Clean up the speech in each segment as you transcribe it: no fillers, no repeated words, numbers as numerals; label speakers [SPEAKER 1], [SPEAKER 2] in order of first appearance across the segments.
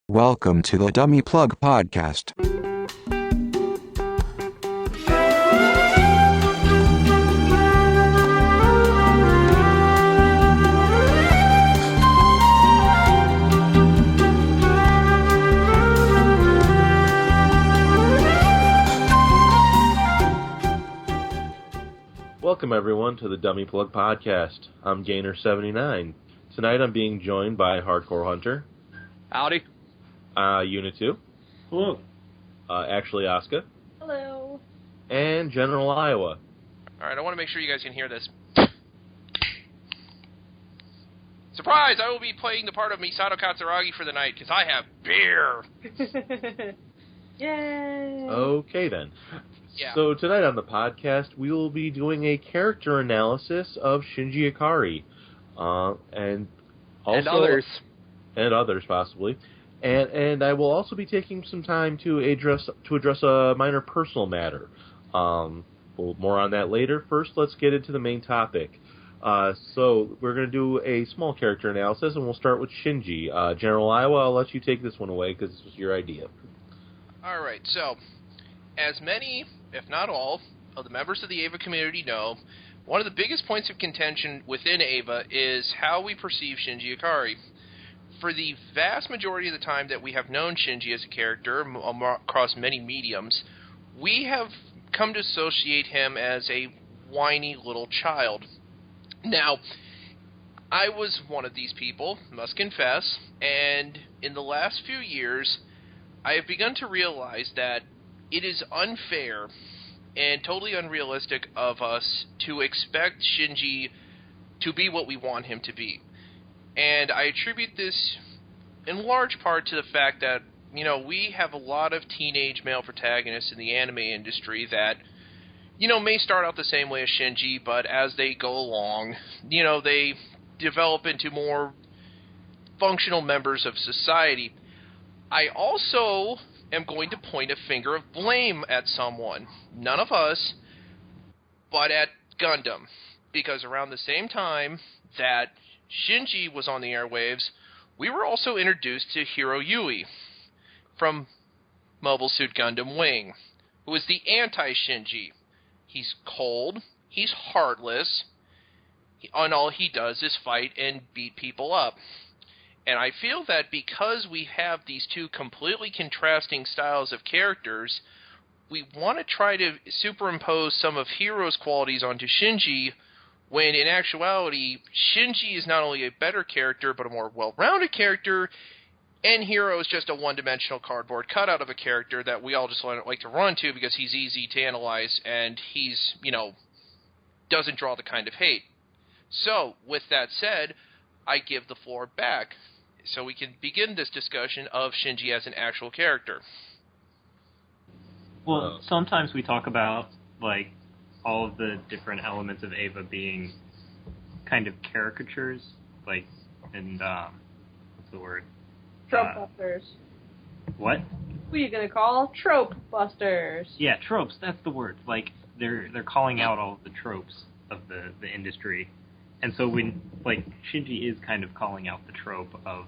[SPEAKER 1] Welcome to the Dummy Plug Podcast.
[SPEAKER 2] Welcome everyone to the Dummy Plug Podcast. I'm Gainer79. Tonight I'm being joined by Hardcore Hunter.
[SPEAKER 3] Howdy.
[SPEAKER 2] Unit 2.
[SPEAKER 4] Hello.
[SPEAKER 2] Ashley Asuka.
[SPEAKER 5] Hello.
[SPEAKER 2] And General Iowa.
[SPEAKER 3] Alright, I want to make sure you guys can hear this. Surprise! I will be playing the part of Misato Katsuragi for the night, because I have beer!
[SPEAKER 5] Yay!
[SPEAKER 2] Okay then.
[SPEAKER 3] Yeah.
[SPEAKER 2] So tonight on the podcast we will be doing a character analysis of Shinji Ikari. And also... And others, possibly. And I will also be taking some time to address a minor personal matter. More on that later. First, let's get into the main topic. So we're going to do a small character analysis, and we'll start with Shinji. General Iowa, I'll let you take this one away, because this was your idea.
[SPEAKER 3] Alright, so, as many, if not all, of the members of the AVA community know, one of the biggest points of contention within AVA is how we perceive Shinji Ikari. For the vast majority of the time that we have known Shinji as a character across many mediums, we have come to associate him as a whiny little child. Now, I was one of these people, must confess, and in the last few years, I have begun to realize that it is unfair and totally unrealistic of us to expect Shinji to be what we want him to be. And I attribute this in large part to the fact that, we have a lot of teenage male protagonists in the anime industry that, may start out the same way as Shinji, but as they go along, they develop into more functional members of society. I also am going to point a finger of blame at someone. None of us, but at Gundam. Because around the same time that Shinji was on the airwaves, we were also introduced to Hiro Yui from Mobile Suit Gundam Wing, who is the anti-Shinji. He's cold, he's heartless, and all he does is fight and beat people up. And I feel that because we have these two completely contrasting styles of characters, we want to try to superimpose some of Hiro's qualities onto Shinji, when in actuality, Shinji is not only a better character, but a more well-rounded character, and Hiro is just a one-dimensional cardboard cutout of a character that we all just like to run to because he's easy to analyze, and he's, doesn't draw the kind of hate. So, with that said, I give the floor back, so we can begin this discussion of Shinji as an actual character.
[SPEAKER 4] Well, sometimes we talk about, all of the different elements of Ava being kind of caricatures, and, what's the word?
[SPEAKER 5] Trope busters.
[SPEAKER 4] What?
[SPEAKER 5] Who are you gonna call? Trope busters.
[SPEAKER 4] Yeah, tropes, that's the word. They're calling out all of the tropes of the industry. And so when, Shinji is kind of calling out the trope of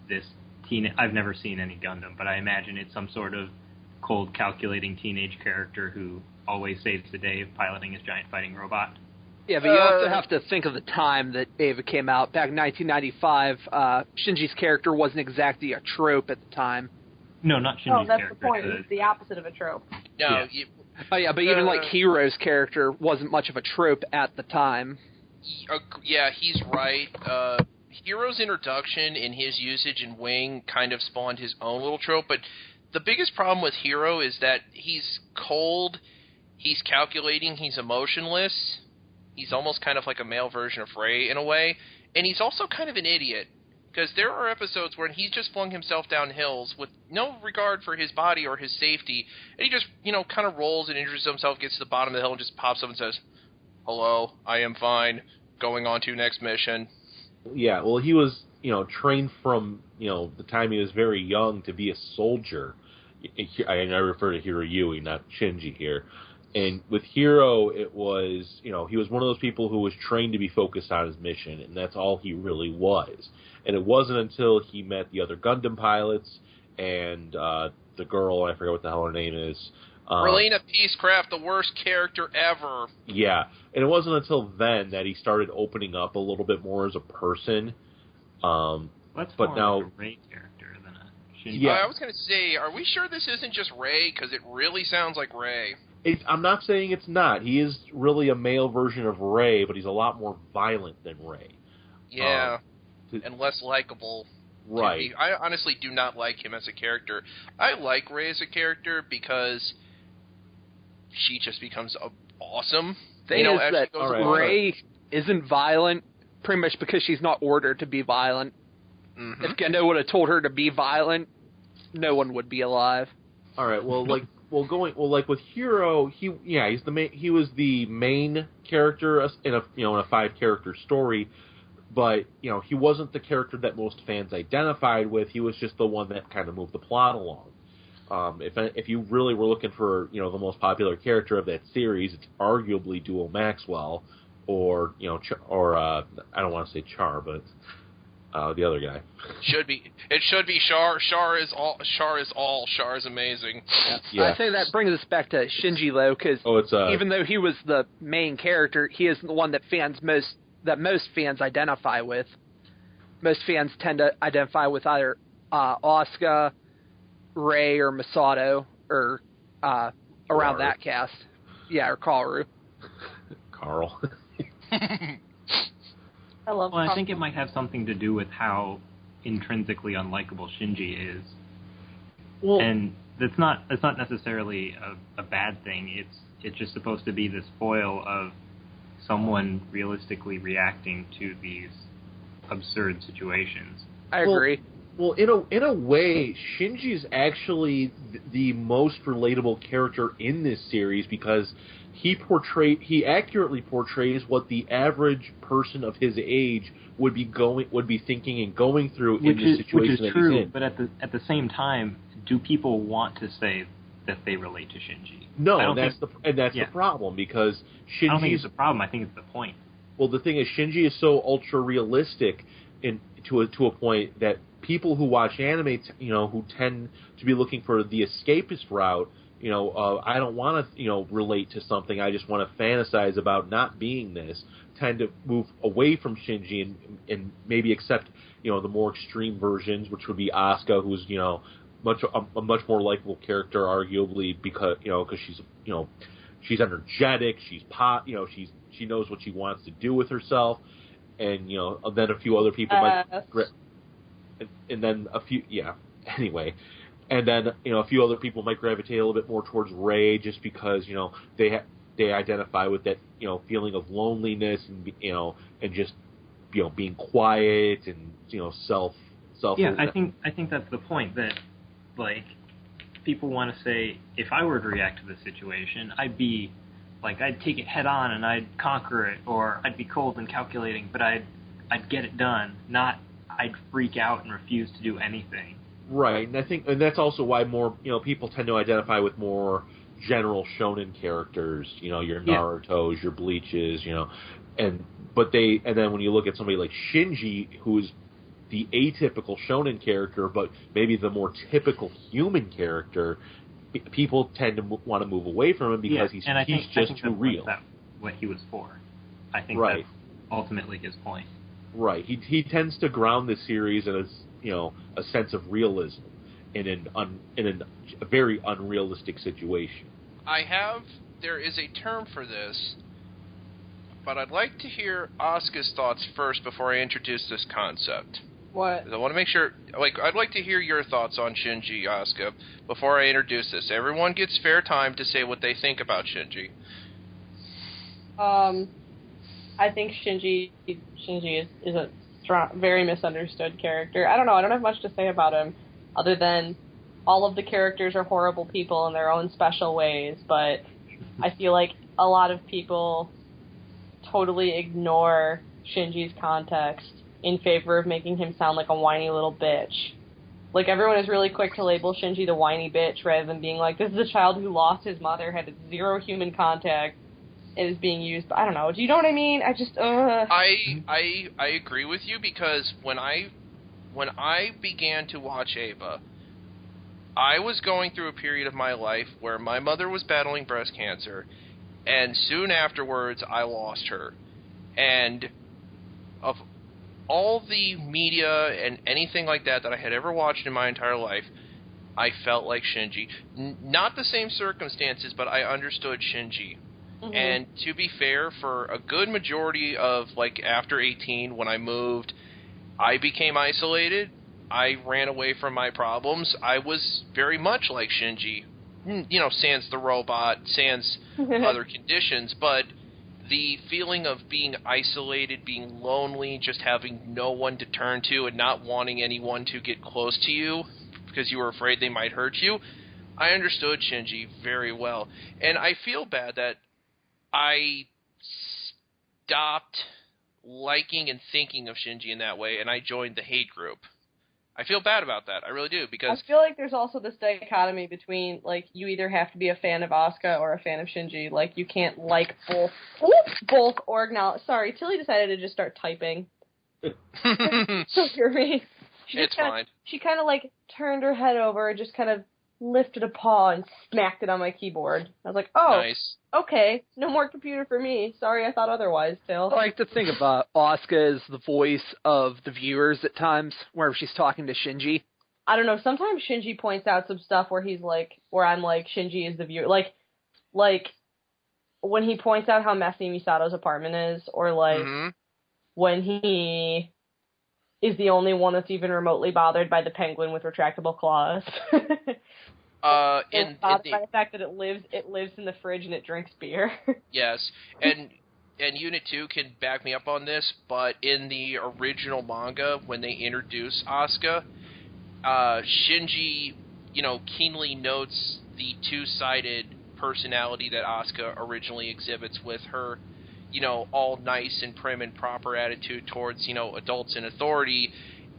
[SPEAKER 4] this I've never seen any Gundam, but I imagine it's some sort of cold, calculating teenage character who always saves the day of piloting his giant fighting robot.
[SPEAKER 6] Yeah, but you also have to think of the time that Ava came out. Back in 1995, Shinji's character wasn't exactly a trope at the time.
[SPEAKER 4] No, not Shinji's character.
[SPEAKER 5] Oh, that's the point. It's the opposite of a trope.
[SPEAKER 3] No,
[SPEAKER 6] yeah. But even Hiro's character wasn't much of a trope at the time.
[SPEAKER 3] Yeah, he's right. Hiro's introduction and his usage in Wing kind of spawned his own little trope, but the biggest problem with Hiro is that he's cold, he's calculating, he's emotionless, he's almost kind of like a male version of Rei in a way, and he's also kind of an idiot, because there are episodes where he's just flung himself down hills with no regard for his body or his safety, and he just, kind of rolls and injures himself, gets to the bottom of the hill and just pops up and says, "Hello, I am fine, going on to next mission."
[SPEAKER 2] Yeah, well, he was, trained from, the time he was very young to be a soldier. I refer to Hiro Yui, not Shinji here. And with Hiro, it was, he was one of those people who was trained to be focused on his mission, and that's all he really was. And it wasn't until he met the other Gundam pilots and the girl, I forget what the hell her name is.
[SPEAKER 3] Relena Peacecraft, the worst character ever.
[SPEAKER 2] Yeah, and it wasn't until then that he started opening up a little bit more as a person.
[SPEAKER 4] That's
[SPEAKER 2] but
[SPEAKER 4] more
[SPEAKER 2] now,
[SPEAKER 4] like a Rei character than a Shinji.
[SPEAKER 3] Yeah, I was going to say, are we sure this isn't just Rei? Because it really sounds like Rei.
[SPEAKER 2] I'm not saying it's not. He is really a male version of Rei, but he's a lot more violent than Rei.
[SPEAKER 3] Yeah, and less likable.
[SPEAKER 2] Right.
[SPEAKER 3] I honestly do not like him as a character. I like Rei as a character because she just becomes awesome.
[SPEAKER 6] Thing is that Rei isn't violent pretty much because she's not ordered to be violent. Mm-hmm. If Gendo would have told her to be violent, no one would be alive.
[SPEAKER 2] All right. Well, like with Hiro, he was the main character in a 5-character story, but he wasn't the character that most fans identified with. He was just the one that kind of moved the plot along. If you really were looking for the most popular character of that series, it's arguably Duo Maxwell, or I don't want to say Char, but the other guy.
[SPEAKER 3] It should be Char. Char is all. Char is amazing.
[SPEAKER 6] Yeah. I say that brings us back to Shinji though, because even though he was the main character, he is the one that most fans identify with. Most fans tend to identify with either Asuka, Rei, or Masato, or around that cast. Yeah, or Kaoru.
[SPEAKER 2] Carl.
[SPEAKER 4] I think it might have something to do with how intrinsically unlikable Shinji is. Well, and that's not necessarily a bad thing. It's just supposed to be this foil of someone realistically reacting to these absurd situations.
[SPEAKER 6] I agree.
[SPEAKER 2] Well, in a way, Shinji is actually the most relatable character in this series because he accurately portrays what the average person of his age would be thinking and going through in the situation that he's in.
[SPEAKER 4] But at the same time, do people want to say that they relate to Shinji?
[SPEAKER 2] No, that's the problem, because Shinji.
[SPEAKER 4] I don't think it's a problem. I think it's the point.
[SPEAKER 2] Well, the thing is, Shinji is so ultra realistic to a point that people who watch anime, who tend to be looking for the escapist route, I don't want to, relate to something. I just want to fantasize about not being this. Tend to move away from Shinji and maybe accept, the more extreme versions, which would be Asuka, who's, a much more likable character, arguably, because she's energetic, she's she knows what she wants to do with herself, and then a few other people might, and then a few, anyway. And then, a few other people might gravitate a little bit more towards Rei just because, they identify with that, feeling of loneliness and, and just, being quiet and, self.
[SPEAKER 4] Yeah, I think that's the point, that, like, people want to say, if I were to react to this situation, I'd be, like, I'd take it head on and I'd conquer it, or I'd be cold and calculating, but I'd get it done, not I'd freak out and refuse to do anything.
[SPEAKER 2] Right, and that's also why more people tend to identify with more general shonen characters, your Naruto's, your Bleaches, and then when you look at somebody like Shinji, who's the atypical shonen character, but maybe the more typical human character, people tend to want to move away from him because he's just too real.
[SPEAKER 4] That's what he was for. I think that's ultimately his point.
[SPEAKER 2] Right, he tends to ground the series in a sense of realism in a very unrealistic situation.
[SPEAKER 3] There is a term for this, but I'd like to hear Asuka's thoughts first before I introduce this concept.
[SPEAKER 5] What?
[SPEAKER 3] I want to make sure, I'd like to hear your thoughts on Shinji, Asuka, before I introduce this. Everyone gets fair time to say what they think about Shinji.
[SPEAKER 5] I think Shinji is a very misunderstood character. I don't know. I don't have much to say about him other than all of the characters are horrible people in their own special ways, but I feel like a lot of people totally ignore Shinji's context in favor of making him sound like a whiny little bitch. Like, everyone is really quick to label Shinji the whiny bitch rather than being like, this is a child who lost his mother, had zero human contact, and is being used. I don't know. Do you know what I mean? I just,
[SPEAKER 3] I agree with you, because when I began to watch Eva, I was going through a period of my life where my mother was battling breast cancer, and soon afterwards I lost her. And of all the media and anything like that I had ever watched in my entire life, I felt like Shinji. Not the same circumstances, but I understood Shinji. Mm-hmm. And to be fair, for a good majority of, like, after 18, when I moved, I became isolated. I ran away from my problems. I was very much like Shinji. You know, sans the robot, sans other conditions, but the feeling of being isolated, being lonely, just having no one to turn to and not wanting anyone to get close to you because you were afraid they might hurt you, I understood Shinji very well. And I feel bad that I stopped liking and thinking of Shinji in that way, and I joined the hate group. I feel bad about that. I really do, because
[SPEAKER 5] I feel like there's also this dichotomy between, like, you either have to be a fan of Asuka or a fan of Shinji. Like, you can't like both or acknowledge. Sorry, Tilly decided to just start typing. So hear me.
[SPEAKER 3] It's fine.
[SPEAKER 5] She kind of, like, turned her head over and just kind of lifted a paw and smacked it on my keyboard. I was like, oh,
[SPEAKER 3] nice.
[SPEAKER 5] Okay, no more computer for me. Sorry, I thought otherwise, Till.
[SPEAKER 6] I like to think of Asuka as the voice of the viewers at times, wherever she's talking to Shinji.
[SPEAKER 5] I don't know, sometimes Shinji points out some stuff where he's like, where I'm like, Shinji is the viewer. Like, when he points out how messy Misato's apartment is, or like, when he is the only one that's even remotely bothered by the penguin with retractable claws. By the fact that it lives in the fridge and it drinks beer.
[SPEAKER 3] Yes, and Unit 2 can back me up on this, but in the original manga, when they introduce Asuka, Shinji, keenly notes the two-sided personality that Asuka originally exhibits, with her, all nice and prim and proper attitude towards, adults in authority.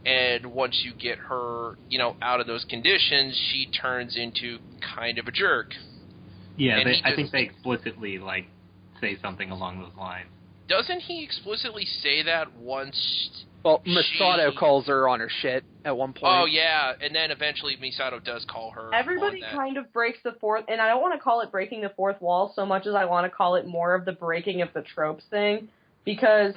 [SPEAKER 3] And once you get her, out of those conditions, she turns into kind of a jerk.
[SPEAKER 4] Yeah, I think they explicitly, say something along those lines.
[SPEAKER 3] Doesn't he explicitly say that once?
[SPEAKER 6] Well, Misato calls her on her shit at one point.
[SPEAKER 3] Oh, yeah, and then eventually Misato does call her.
[SPEAKER 5] Everybody kind of breaks the fourth, and I don't want to call it breaking the fourth wall so much as I want to call it more of the breaking of the tropes thing. Because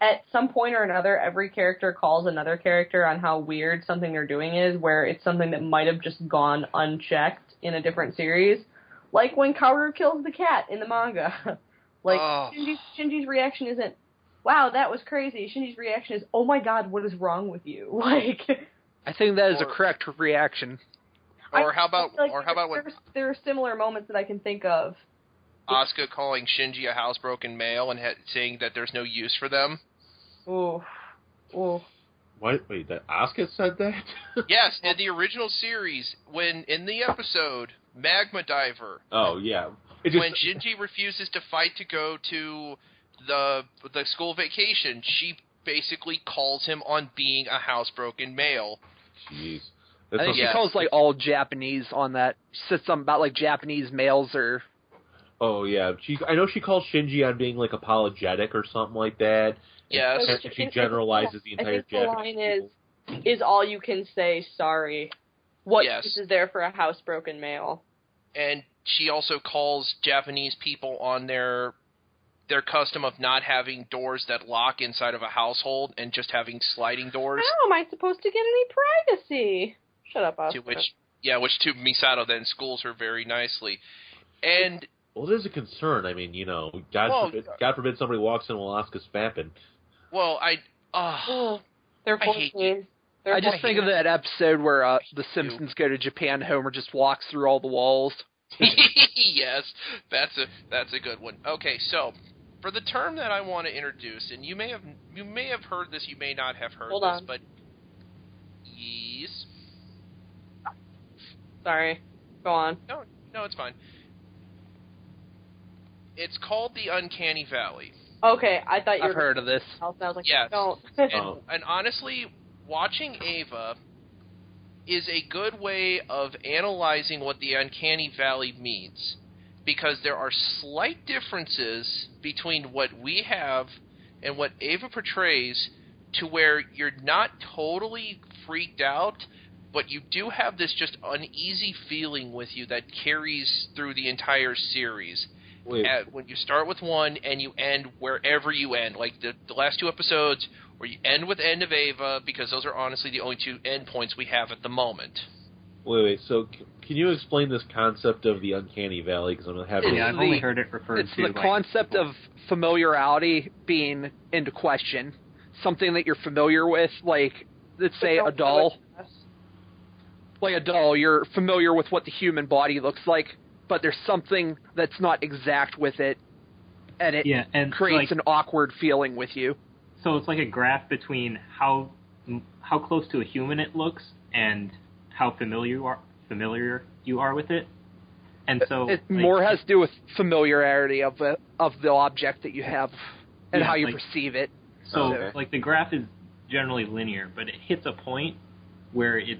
[SPEAKER 5] at some point or another, every character calls another character on how weird something they're doing is, where it's something that might have just gone unchecked in a different series. Like when Kaoru kills the cat in the manga. Shinji's reaction isn't, wow, that was crazy. Shinji's reaction is, oh my god, what is wrong with you?
[SPEAKER 6] I think that is a correct reaction.
[SPEAKER 3] Or how about
[SPEAKER 5] there are similar moments that I can think of.
[SPEAKER 3] Asuka calling Shinji a housebroken male and saying that there's no use for them.
[SPEAKER 5] Ooh.
[SPEAKER 2] What? Wait, that Asuka said that?
[SPEAKER 3] Yes, in the original series, when in the episode Magma Diver.
[SPEAKER 2] Oh yeah.
[SPEAKER 3] When Shinji refuses to fight to go to the school vacation, she basically calls him on being a housebroken male.
[SPEAKER 2] Jeez.
[SPEAKER 6] I think she calls all Japanese on that. She said something about Japanese males or.
[SPEAKER 2] Oh yeah, I know she calls Shinji on being apologetic or something like that.
[SPEAKER 3] Yes,
[SPEAKER 2] and she generalizes the entire Japanese.
[SPEAKER 5] I think the line is all you can say. Sorry. What use is there for a housebroken male?
[SPEAKER 3] And she also calls Japanese people on their custom of not having doors that lock inside of a household and just having sliding doors.
[SPEAKER 5] How am I supposed to get any privacy? Shut up, Asuka.
[SPEAKER 3] Which to Misato then schools her very nicely. And
[SPEAKER 2] well, it is a concern. I mean, God forbid somebody walks in while Asuka's fapping.
[SPEAKER 3] Well, I hate you.
[SPEAKER 6] I just think of that episode where the Simpsons go to Japan. Homer just walks through all the walls.
[SPEAKER 3] Yes, that's a good one. Okay, so for the term that I want to introduce, and you may have heard this, you may not have heard this, but yes.
[SPEAKER 5] Sorry, go on.
[SPEAKER 3] No, it's fine. It's called the Uncanny Valley.
[SPEAKER 5] Okay, I thought you were...
[SPEAKER 6] I've heard of this.
[SPEAKER 5] I was like,
[SPEAKER 3] yes.
[SPEAKER 5] don't.
[SPEAKER 3] And honestly, watching Ava, is a good way of analyzing what the uncanny valley means, because there are slight differences between what we have and what Ava portrays, to where you're not totally freaked out, but you do have this just uneasy feeling with you that carries through the entire series. When you start with one and you end wherever you end, like the last 2 episodes, where you end with the end of Ava, because those are honestly the only 2 end points we have at the moment.
[SPEAKER 2] Wait. So, can you explain this concept of the uncanny valley? Because I'm having.
[SPEAKER 4] Yeah, I've only heard it referred
[SPEAKER 6] it's
[SPEAKER 4] to.
[SPEAKER 6] It's the concept of familiarity being into question. Something that you're familiar with, like, let's say a doll. Like a doll, you're familiar with what the human body looks like, but there's something that's not exact with it, and it creates an awkward feeling with you.
[SPEAKER 4] So it's like a graph between how close to a human it looks and how familiar you are with it. And so
[SPEAKER 6] it more has to do with familiarity of the object that you have and how you perceive it.
[SPEAKER 4] So like the graph is generally linear, but it hits a point where it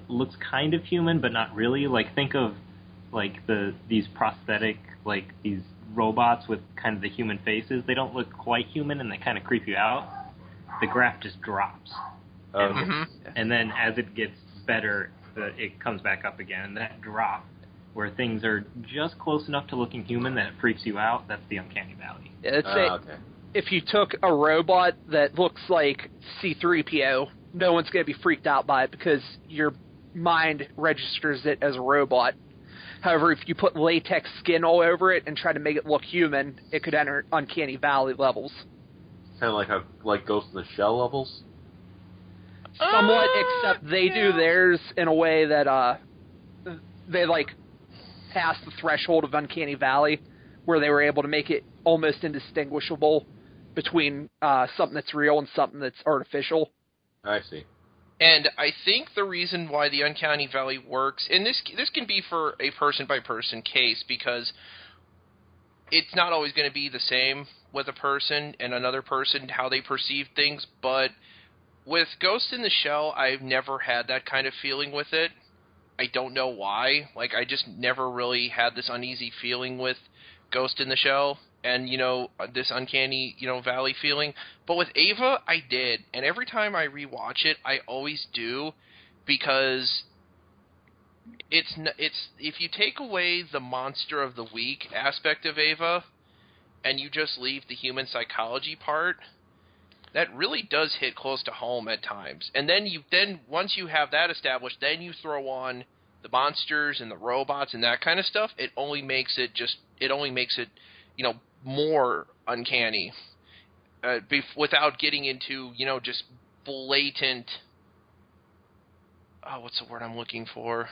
[SPEAKER 4] looks kind of human, but not really. Like, think of like these prosthetic, like these robots with kind of the human faces. They don't look quite human, and they kind of creep you out. The graph just drops, and then as it gets better, it comes back up again. And that drop, where things are just close enough to looking human that it freaks you out, that's the uncanny valley.
[SPEAKER 6] Yeah, if you took a robot that looks like C-3PO, no one's going to be freaked out by it because your mind registers it as a robot. However, if you put latex skin all over it and try to make it look human, it could enter uncanny valley levels.
[SPEAKER 2] Kind of like Ghost in the Shell levels?
[SPEAKER 6] Somewhat, except they do theirs in a way that they, like, pass the threshold of uncanny valley, where they were able to make it almost indistinguishable between something that's real and something that's artificial.
[SPEAKER 2] I see.
[SPEAKER 3] And I think the reason why the uncanny valley works, and this can be for a person-by-person case, because it's not always going to be the same with a person and another person, how they perceive things, but with Ghost in the Shell, I've never had that kind of feeling with it. I don't know why. Like, I just never really had this uneasy feeling with Ghost in the Shell and, this uncanny, valley feeling. But with Ava, I did. And every time I rewatch it, I always do, because it's if you take away the monster of the week aspect of Ava and you just leave the human psychology part, that really does hit close to home at times. And then once you have that established, then you throw on the monsters and the robots and that kind of stuff. It only makes it more uncanny, without getting into just blatant. Oh, what's the word I'm looking for?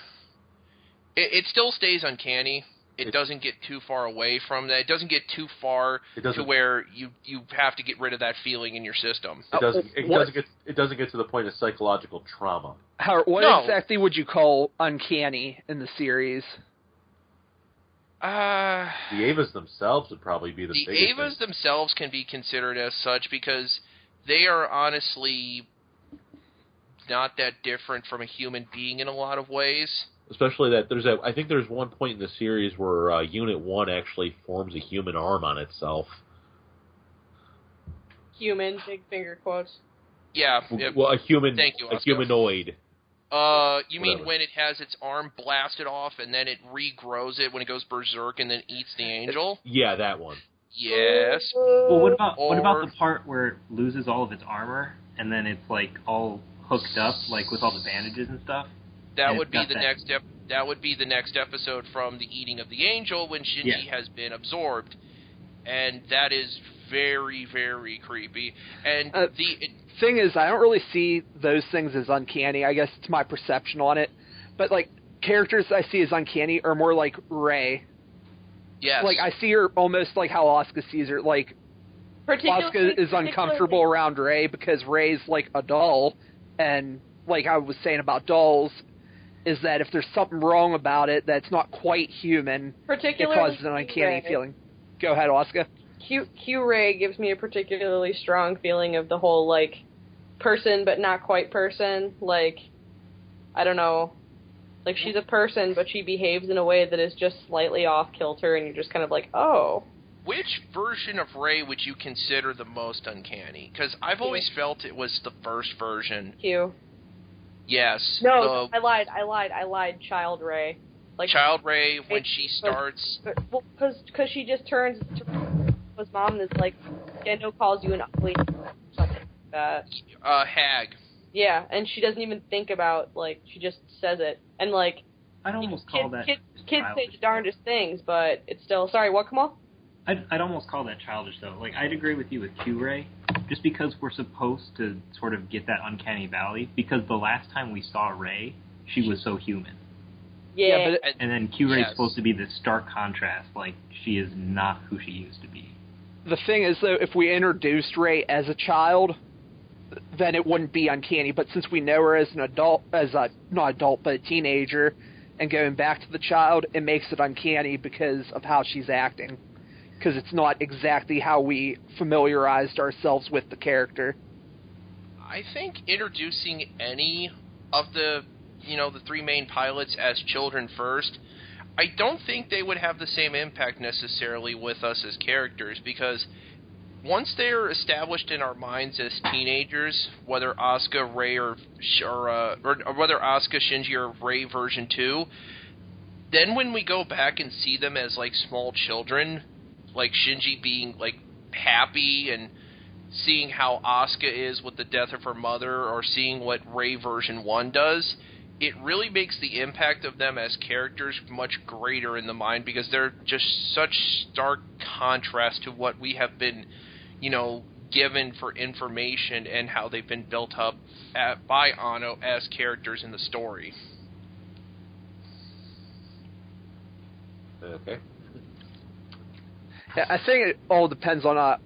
[SPEAKER 3] It still stays uncanny. It doesn't get too far away from that. It doesn't get too far to where you have to get rid of that feeling in your system.
[SPEAKER 2] It doesn't get to the point of psychological trauma.
[SPEAKER 6] What exactly would you call uncanny in the series?
[SPEAKER 2] The Avas themselves would probably be the biggest
[SPEAKER 3] thing. The Avas themselves can be considered as such because they are honestly not that different from a human being in a lot of ways.
[SPEAKER 2] Especially that I think there's one point in the series where Unit 1 actually forms a human arm on itself.
[SPEAKER 5] Human, big finger quotes.
[SPEAKER 3] Yeah.
[SPEAKER 2] Well, a human,
[SPEAKER 3] Thank you,
[SPEAKER 2] a humanoid.
[SPEAKER 3] You mean when it has its arm blasted off and then it regrows it when it goes berserk and then eats the angel?
[SPEAKER 2] Yeah, that one.
[SPEAKER 3] Yes.
[SPEAKER 4] Well, what about the part where it loses all of its armor and then it's like all hooked up, like with all the bandages and stuff?
[SPEAKER 3] That would be the next step. That would be the next episode from the eating of the angel when Shinji has been absorbed, and that is very, very creepy. And the
[SPEAKER 6] thing is, I don't really see those things as uncanny. I guess it's my perception on it. But like characters I see as uncanny are more like Rei.
[SPEAKER 3] Yes.
[SPEAKER 6] Like I see her almost like how Asuka sees her. Like Asuka is uncomfortable around Rei because Rei's like a doll, and like I was saying about dolls, is that if there's something wrong about it that's not quite human, it causes an uncanny feeling. Go ahead, Asuka.
[SPEAKER 5] Q-Ray gives me a particularly strong feeling of the whole, like, person but not quite person. Like, I don't know, like she's a person, but she behaves in a way that is just slightly off kilter, and you're just kind of like, oh.
[SPEAKER 3] Which version of Rey would you consider the most uncanny? Because I've always felt it was the first version.
[SPEAKER 5] Q.
[SPEAKER 3] Yes.
[SPEAKER 5] No, I lied. Child Rey. Like
[SPEAKER 3] Child Rey, when she starts...
[SPEAKER 5] Well, because she just turns to his mom and is like, Gendo calls you an ugly... something like that.
[SPEAKER 3] Hag.
[SPEAKER 5] Yeah, and she doesn't even think about, like, she just says it. And, like...
[SPEAKER 4] I'd almost call that...
[SPEAKER 5] Kids say the darndest things, but it's still... Sorry, what, Kamal?
[SPEAKER 4] I'd almost call that childish, though. Like, I'd agree with you with Q-Ray, just because we're supposed to sort of get that uncanny valley, because the last time we saw Rey, she was so human.
[SPEAKER 5] Yeah,
[SPEAKER 4] but and then Q-Ray's supposed to be this stark contrast, like, she is not who she used to be.
[SPEAKER 6] The thing is, though, if we introduced Rey as a child, then it wouldn't be uncanny, but since we know her as an adult, not adult, but a teenager, and going back to the child, it makes it uncanny because of how she's acting. Because it's not exactly how we familiarized ourselves with the character.
[SPEAKER 3] I think introducing any of the three main pilots as children first, I don't think they would have the same impact necessarily with us as characters, because once they're established in our minds as teenagers, whether Asuka, Rey, or whether Asuka, Shinji, or Rey version 2, then when we go back and see them as like small children, like Shinji being like happy and seeing how Asuka is with the death of her mother, or seeing what Rey version 1 does, it really makes the impact of them as characters much greater in the mind, because they're just such stark contrast to what we have been, given for information and how they've been built up by Anno as characters in the story.
[SPEAKER 2] Okay.
[SPEAKER 6] Yeah, I think it all depends on,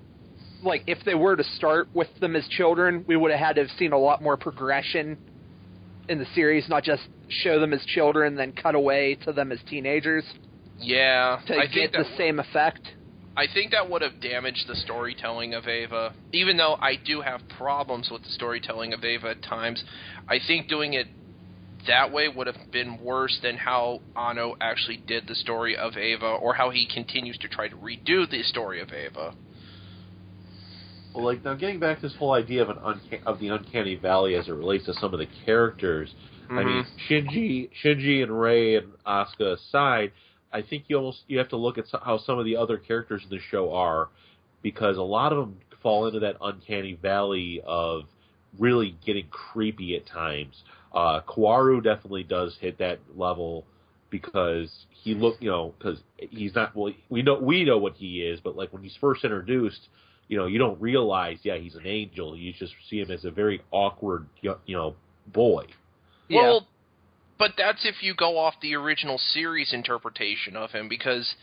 [SPEAKER 6] like, if they were to start with them as children, we would have had to have seen a lot more progression in the series, not just show them as children and then cut away to them as teenagers.
[SPEAKER 3] Yeah.
[SPEAKER 6] To get the same effect.
[SPEAKER 3] I think that would have damaged the storytelling of Eva. Even though I do have problems with the storytelling of Eva at times, I think doing it that way would have been worse than how Anno actually did the story of Eva, or how he continues to try to redo the story of Eva.
[SPEAKER 2] Well, like, now getting back to this whole idea of the uncanny valley as it relates to some of the characters, I mean, Shinji and Rey and Asuka aside, I think you have to look at how some of the other characters in the show are, because a lot of them fall into that uncanny valley of really getting creepy at times. Kaworu definitely does hit that level, because because he's not, well, we know what he is, but like when he's first introduced, you don't realize, he's an angel. You just see him as a very awkward, boy.
[SPEAKER 3] Yeah. Well, but that's if you go off the original series interpretation of him, because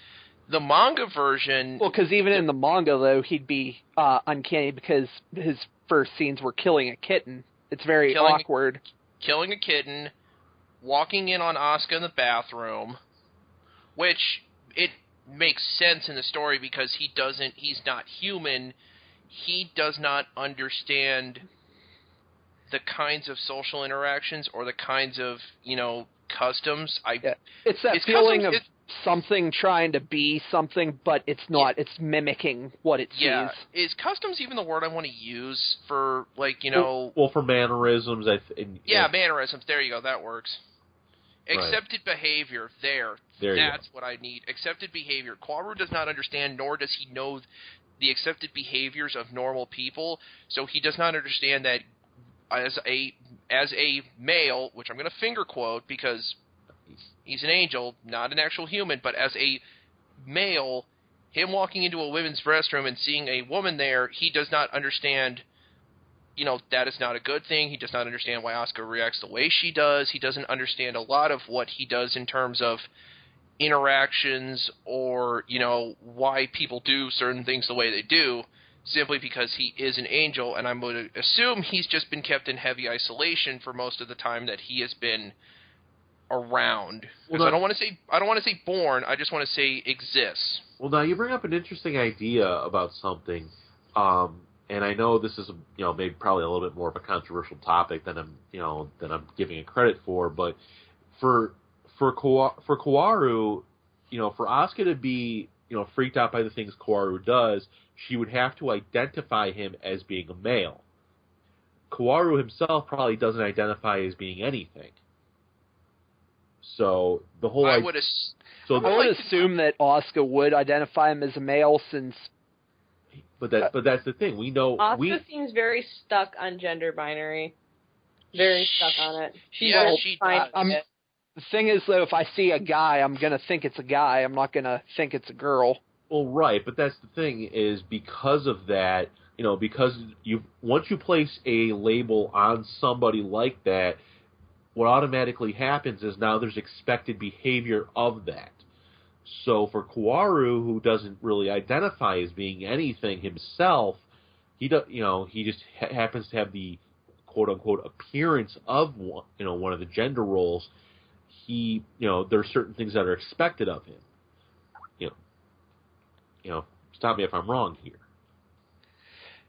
[SPEAKER 3] the manga version...
[SPEAKER 6] Well, because even in the manga, though, he'd be uncanny because his first scenes were killing a kitten. It's very awkward.
[SPEAKER 3] Killing a kitten, walking in on Asuka in the bathroom, which it makes sense in the story because he's not human. He does not understand the kinds of social interactions or the kinds of, customs.
[SPEAKER 6] It's that feeling of something trying to be something, but it's not. Yeah. It's mimicking what it sees.
[SPEAKER 3] Yeah. Is customs even the word I want to use for, like,
[SPEAKER 2] Well, for mannerisms,
[SPEAKER 3] mannerisms. There you go. That works. Accepted behavior. That's what I need. Accepted behavior. Kaworu does not understand, nor does he know the accepted behaviors of normal people, so he does not understand that as a male, which I'm going to finger quote because he's an angel, not an actual human, but as a male, him walking into a women's restroom and seeing a woman there, he does not understand, that is not a good thing. He does not understand why Asuka reacts the way she does. He doesn't understand a lot of what he does in terms of interactions or, why people do certain things the way they do, simply because he is an angel, and I'm going to assume he's just been kept in heavy isolation for most of the time that he has been around. Because I don't want to say born, I just want to say exists.
[SPEAKER 2] Well, now you bring up an interesting idea about something, and I know this is maybe probably a little bit more of a controversial topic than I'm giving it credit for, but for Kaworu, for Asuka to be freaked out by the things Kaworu does, she would have to identify him as being a male. Kaworu himself probably doesn't identify as being anything. So the whole
[SPEAKER 6] I would assume that Asuka would identify him as a male, since.
[SPEAKER 2] But that's the thing. We know
[SPEAKER 5] Asuka seems very stuck on gender binary. Very stuck on it.
[SPEAKER 3] She
[SPEAKER 6] the thing is, though, if I see a guy, I'm gonna think it's a guy. I'm not gonna think it's a girl.
[SPEAKER 2] Well, right, but that's the thing is because of that. Because once you place a label on somebody like that, what automatically happens is now there's expected behavior of that. So for Kaworu, who doesn't really identify as being anything himself, he just happens to have the quote unquote appearance of one of the gender roles. There are certain things that are expected of him. Stop me if I'm wrong here.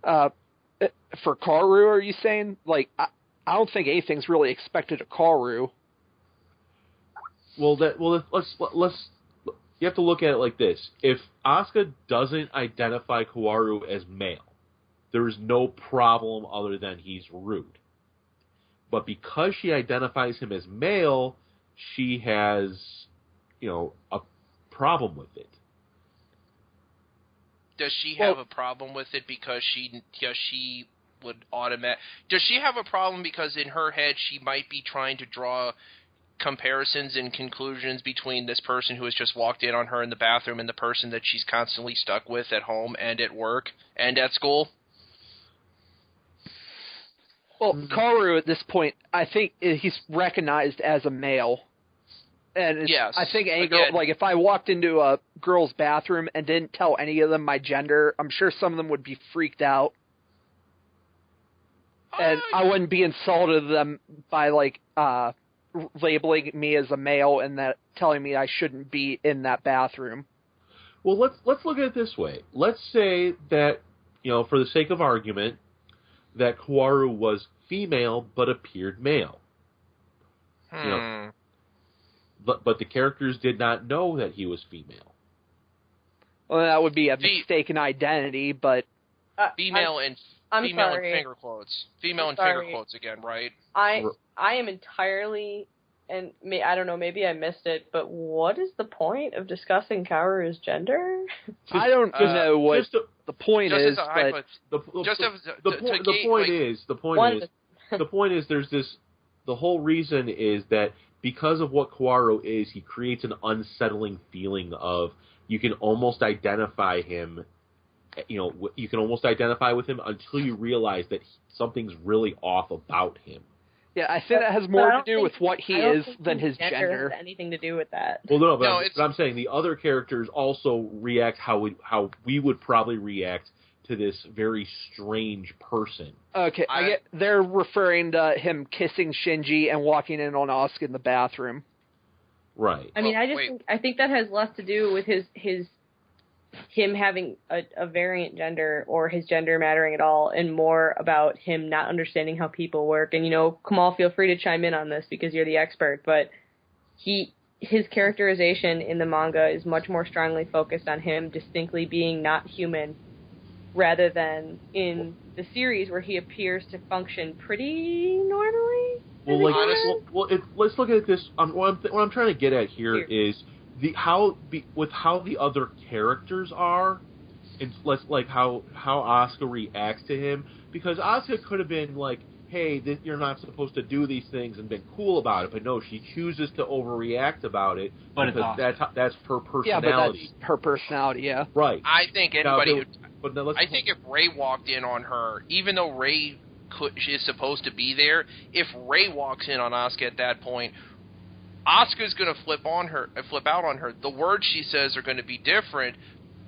[SPEAKER 6] For Kaworu, are you saying? Like, I don't think anything's really expected of Kaworu.
[SPEAKER 2] Well, let's. You have to look at it like this: if Asuka doesn't identify Kaworu as male, there is no problem other than he's rude. But because she identifies him as male, she has, a problem with it.
[SPEAKER 3] Does she have a problem with it because she would Does she have a problem because in her head she might be trying to draw comparisons and conclusions between this person who has just walked in on her in the bathroom and the person that she's constantly stuck with at home and at work and at school?
[SPEAKER 6] Well, Kaworu at this point, I think he's recognized as a male. And
[SPEAKER 3] yes,
[SPEAKER 6] I think any girl, like if I walked into a girl's bathroom and didn't tell any of them my gender, I'm sure some of them would be freaked out. And I wouldn't be insulted them by labeling me as a male and that telling me I shouldn't be in that bathroom.
[SPEAKER 2] Well, let's look at it this way. Let's say that, for the sake of argument, that Kaworu was female but appeared male. But the characters did not know that he was female.
[SPEAKER 6] Well, that would be a mistaken identity, but
[SPEAKER 3] female and finger quotes. Female and finger quotes again, right?
[SPEAKER 5] I am entirely, and I don't know, maybe I missed it, but what is the point of discussing Kaworu's gender?
[SPEAKER 6] I don't know what the point is, but
[SPEAKER 2] the point is there's this. The whole reason is that because of what Kaworu is, he creates an unsettling feeling of you can almost identify him. You can almost identify with him until you realize that something's really off about him.
[SPEAKER 6] Yeah, I think that has more to do with what he is than his gender.
[SPEAKER 5] Has anything to do with that.
[SPEAKER 2] Well, but I'm saying the other characters also react how we would probably react to this very strange person.
[SPEAKER 6] Okay, I get they're referring to him kissing Shinji and walking in on Asuka in the bathroom.
[SPEAKER 2] Right.
[SPEAKER 5] I mean, I think that has less to do with him having a variant gender or his gender mattering at all, and more about him not understanding how people work. And Kamal, feel free to chime in on this because you're the expert, but his characterization in the manga is much more strongly focused on him distinctly being not human, rather than in the series where he appears to function pretty normally.
[SPEAKER 2] Let's look at this. What I'm trying to get at here is how the other characters are, and how Asuka reacts to him, because Asuka could have been like, hey, you're not supposed to do these things, and been cool about it, but no, she chooses to overreact about it because that's her personality.
[SPEAKER 6] Yeah, but that's her personality, yeah.
[SPEAKER 2] Right.
[SPEAKER 3] I think if Ray walked in on her, even though Ray is supposed to be there, if Ray walks in on Asuka at that point, Asuka's going to flip out on her. The words she says are going to be different,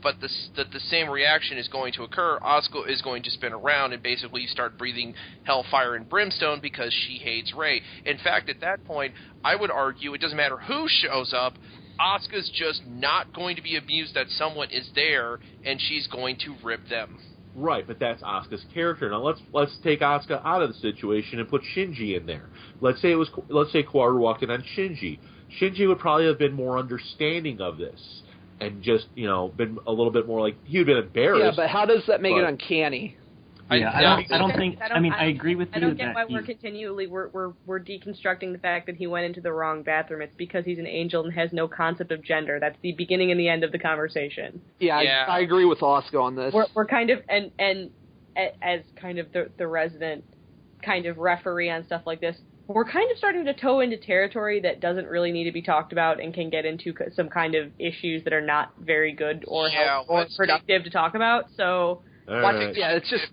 [SPEAKER 3] but the same reaction is going to occur. Asuka is going to spin around and basically start breathing hellfire and brimstone because she hates Ray. In fact, at that point, I would argue it doesn't matter who shows up, Asuka's just not going to be amused that someone is there, and she's going to rip them.
[SPEAKER 2] Right, but that's Asuka's character. Now let's take Asuka out of the situation and put Shinji in there. Let's say Kaworu walked in on Shinji. Shinji would probably have been more understanding of this, and just been a little bit more like he'd been embarrassed.
[SPEAKER 6] Yeah, but how does that make it uncanny?
[SPEAKER 4] Yeah, I don't think. I mean, I agree with you.
[SPEAKER 5] I don't get why we're continually we're deconstructing the fact that he went into the wrong bathroom. It's because he's an angel and has no concept of gender. That's the beginning and the end of the conversation.
[SPEAKER 6] Yeah. I agree with Asuka on this.
[SPEAKER 5] We're kind of and as kind of the resident kind of referee on stuff like this, we're kind of starting to toe into territory that doesn't really need to be talked about and can get into some kind of issues that are not very good or helpful or productive to talk about. So.
[SPEAKER 6] It's just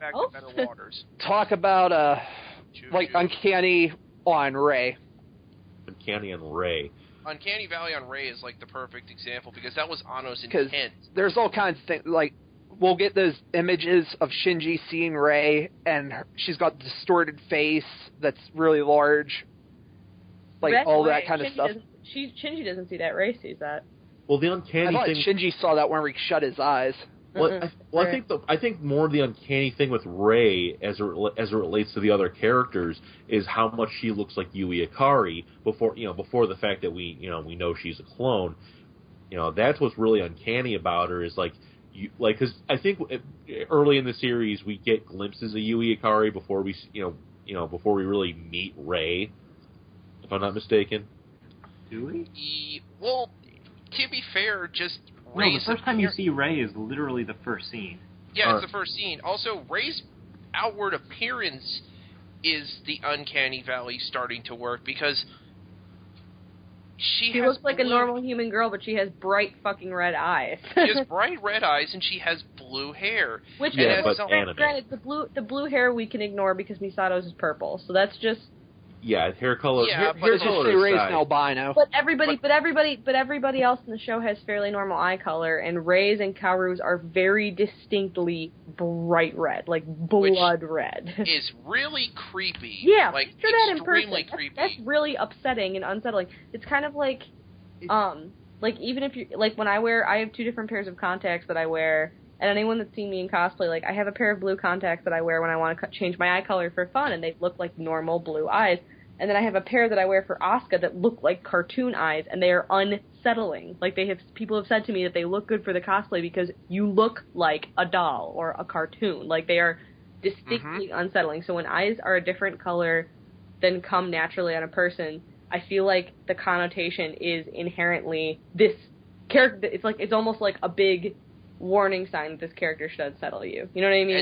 [SPEAKER 6] talk about like Uncanny on Rey.
[SPEAKER 2] Uncanny on Rey.
[SPEAKER 3] Uncanny Valley on Rey is like the perfect example because that was Anno's intent.
[SPEAKER 6] There's all kinds of things like we'll get those images of Shinji seeing Rey and she's got the distorted face that's really large, like all that kind of stuff.
[SPEAKER 5] Shinji doesn't see that. Rey sees that.
[SPEAKER 2] Well, the uncanny thing.
[SPEAKER 6] Shinji saw that when he shut his eyes.
[SPEAKER 2] I think more of the uncanny thing with Rey as it relates to the other characters is how much she looks like Yui Ikari before the fact that we know she's a clone. That's what's really uncanny about her is because I think early in the series we get glimpses of Yui Ikari before we before we really meet Rey, if I'm not mistaken.
[SPEAKER 4] Do we?
[SPEAKER 3] Well, to be fair,
[SPEAKER 4] the first time you see Rey is literally the first scene.
[SPEAKER 3] Yeah, it's the first scene. Also, Rey's outward appearance is the Uncanny Valley starting to work because she
[SPEAKER 5] looks like a normal human girl, but she has bright fucking red eyes.
[SPEAKER 3] She has bright red eyes and she has blue hair.
[SPEAKER 5] Which, granted, the blue hair we can ignore because Misato's is purple, so that's just.
[SPEAKER 2] Yeah, hair color.
[SPEAKER 6] Yeah, hair color is Rey's albino.
[SPEAKER 5] But everybody else in the show has fairly normal eye color, and Rey's and Kaoru's are very distinctly bright red, like blood red.
[SPEAKER 3] Is really creepy.
[SPEAKER 5] Yeah,
[SPEAKER 3] like
[SPEAKER 5] picture that in person.
[SPEAKER 3] Creepy.
[SPEAKER 5] That's really upsetting and unsettling. It's kind of like, even if you when I have two different pairs of contacts that I wear. And anyone that's seen me in cosplay, I have a pair of blue contacts that I wear when I want to change my eye color for fun, and they look like normal blue eyes. And then I have a pair that I wear for Asuka that look like cartoon eyes, and they are unsettling. People have said to me that they look good for the cosplay because you look like a doll or a cartoon. They are distinctly unsettling. So when eyes are a different color than come naturally on a person, I feel like the connotation is inherently this character. It's almost like a big warning sign that this character should unsettle you. You know what I mean?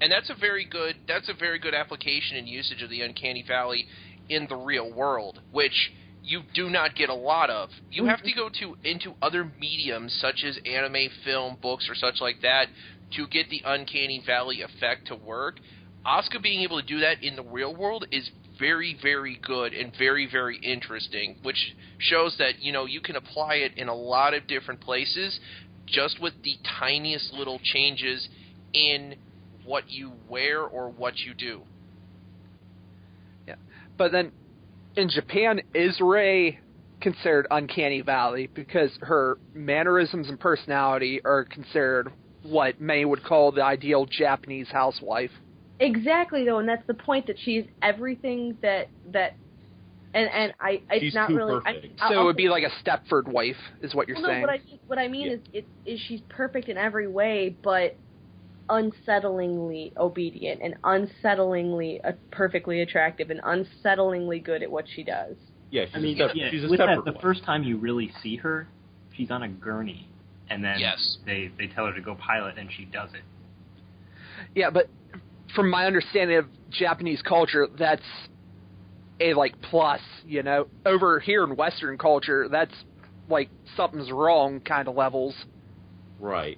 [SPEAKER 3] And that's a very good application and usage of the Uncanny Valley in the real world, which you do not get a lot of. You have to go into other mediums such as anime, film, books, or such like that to get the Uncanny Valley effect to work. Asuka being able to do that in the real world is very, very good and very, very interesting, which shows that you can apply it in a lot of different places just with the tiniest little changes in what you wear or what you do.
[SPEAKER 6] Yeah. But then, in Japan, is Rey considered Uncanny Valley because her mannerisms and personality are considered what many would call the ideal Japanese housewife?
[SPEAKER 5] Exactly, though, and that's the point, that she's everything that And it's
[SPEAKER 2] she's
[SPEAKER 5] not really.
[SPEAKER 6] So it would be like a Stepford wife, is what you're saying.
[SPEAKER 5] No, what I mean is she's perfect in every way, but unsettlingly obedient and unsettlingly perfectly attractive and unsettlingly good at what she does.
[SPEAKER 2] Yeah, she's a
[SPEAKER 4] with that,
[SPEAKER 2] Stepford
[SPEAKER 4] the
[SPEAKER 2] wife.
[SPEAKER 4] first time you really see her, she's on a gurney, and then they tell her to go pilot, and she does it.
[SPEAKER 6] Yeah, but from my understanding of Japanese culture, that's a plus, over here in Western culture, that's something's wrong kind of levels.
[SPEAKER 2] Right.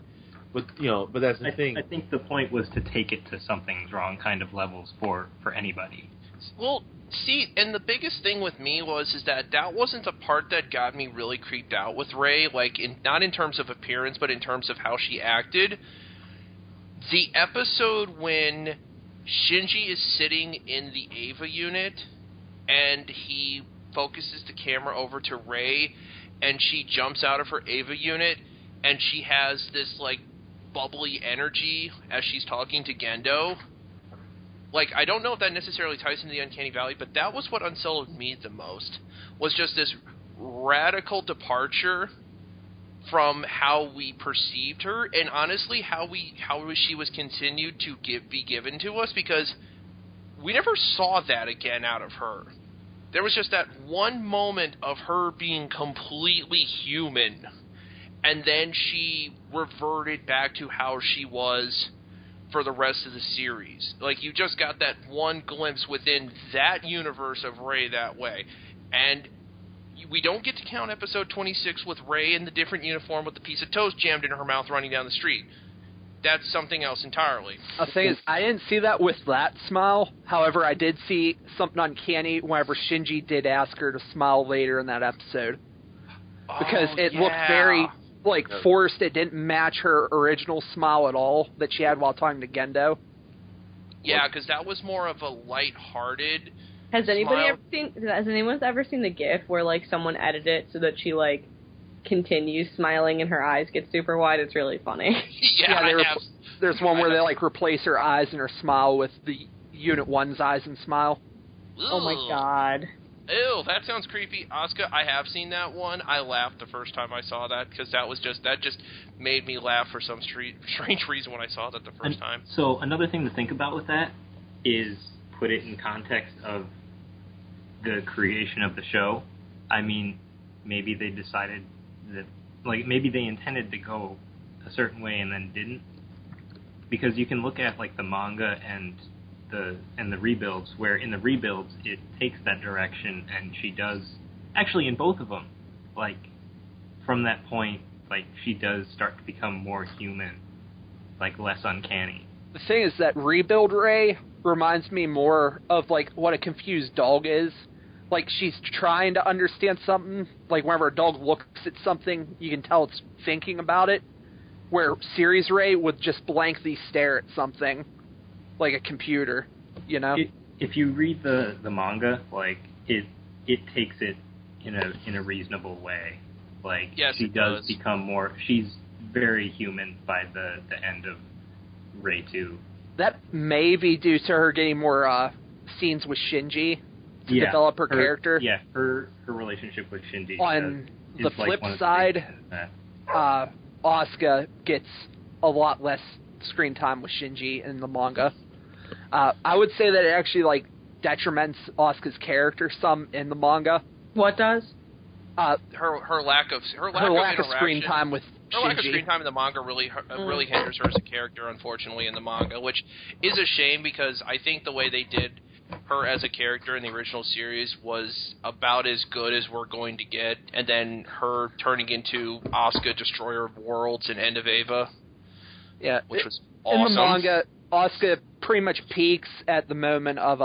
[SPEAKER 2] But that's the thing.
[SPEAKER 4] I think the point was to take it to something's wrong kind of levels for anybody.
[SPEAKER 3] Well, see, and the biggest thing with me is that wasn't the part that got me really creeped out with Rey, not in terms of appearance, but in terms of how she acted. The episode when Shinji is sitting in the Eva unit and he focuses the camera over to Rey, and she jumps out of her Eva unit, and she has this, bubbly energy as she's talking to Gendo. Like, I don't know if that necessarily ties into the Uncanny Valley, but that was what unsettled me the most, was just this radical departure from how we perceived her, and honestly, how she was continued to be given to us, because we never saw that again out of her. There was just that one moment of her being completely human, and then she reverted back to how she was for the rest of the series. Like, you just got that one glimpse within that universe of Rey that way. And we don't get to count episode 26 with Rey in the different uniform with the piece of toast jammed in her mouth running down the street. That's something else entirely.
[SPEAKER 6] The thing is, I didn't see that with that smile. However, I did see something uncanny whenever Shinji did ask her to smile later in that episode. Because it looked very, forced. It didn't match her original smile at all that she had while talking to Gendo.
[SPEAKER 3] Yeah, because that was more of a light-hearted
[SPEAKER 5] Has anybody
[SPEAKER 3] smile.
[SPEAKER 5] Has anyone ever seen the GIF where, someone edited it so that she, continues smiling and her eyes get super wide? It's really funny.
[SPEAKER 6] There's one where they replace her eyes and her smile with the Unit 1's eyes and smile.
[SPEAKER 3] Ugh.
[SPEAKER 5] Oh my god.
[SPEAKER 3] Ew, that sounds creepy. Asuka, I have seen that one. I laughed the first time I saw that, because that just made me laugh for some strange reason when I saw that the first time.
[SPEAKER 4] So another thing to think about with that is put it in context of the creation of the show. I mean, maybe they decided that, maybe they intended to go a certain way and then didn't. Because you can look at, the manga and the rebuilds, where in the rebuilds it takes that direction, and she does, actually in both of them, from that point, she does start to become more human, less uncanny.
[SPEAKER 6] The thing is that rebuild Rey reminds me more of, what a confused dog is. She's trying to understand something. Whenever a dog looks at something, you can tell it's thinking about it. Where series Rey would just blankly stare at something, like a computer,
[SPEAKER 4] If you read the manga, it takes it in a reasonable way.
[SPEAKER 3] Yes,
[SPEAKER 4] she does become more. She's very human by the end of Rey 2.
[SPEAKER 6] That may be due to her getting more scenes with Shinji to develop her character.
[SPEAKER 4] Yeah, her relationship with Shinji.
[SPEAKER 6] On the flip side, Asuka gets a lot less screen time with Shinji in the manga. I would say that it actually detriments Asuka's character some in the manga.
[SPEAKER 5] What does?
[SPEAKER 3] Her lack of
[SPEAKER 6] screen time with Shinji.
[SPEAKER 3] Her lack of screen time in the manga really hinders her as a character, unfortunately, in the manga, which is a shame, because I think the way they did her as a character in the original series was about as good as we're going to get, and then her turning into Asuka, Destroyer of Worlds, and End of Eva.
[SPEAKER 6] Yeah,
[SPEAKER 3] which was awesome.
[SPEAKER 6] In the manga, Asuka pretty much peaks at the moment of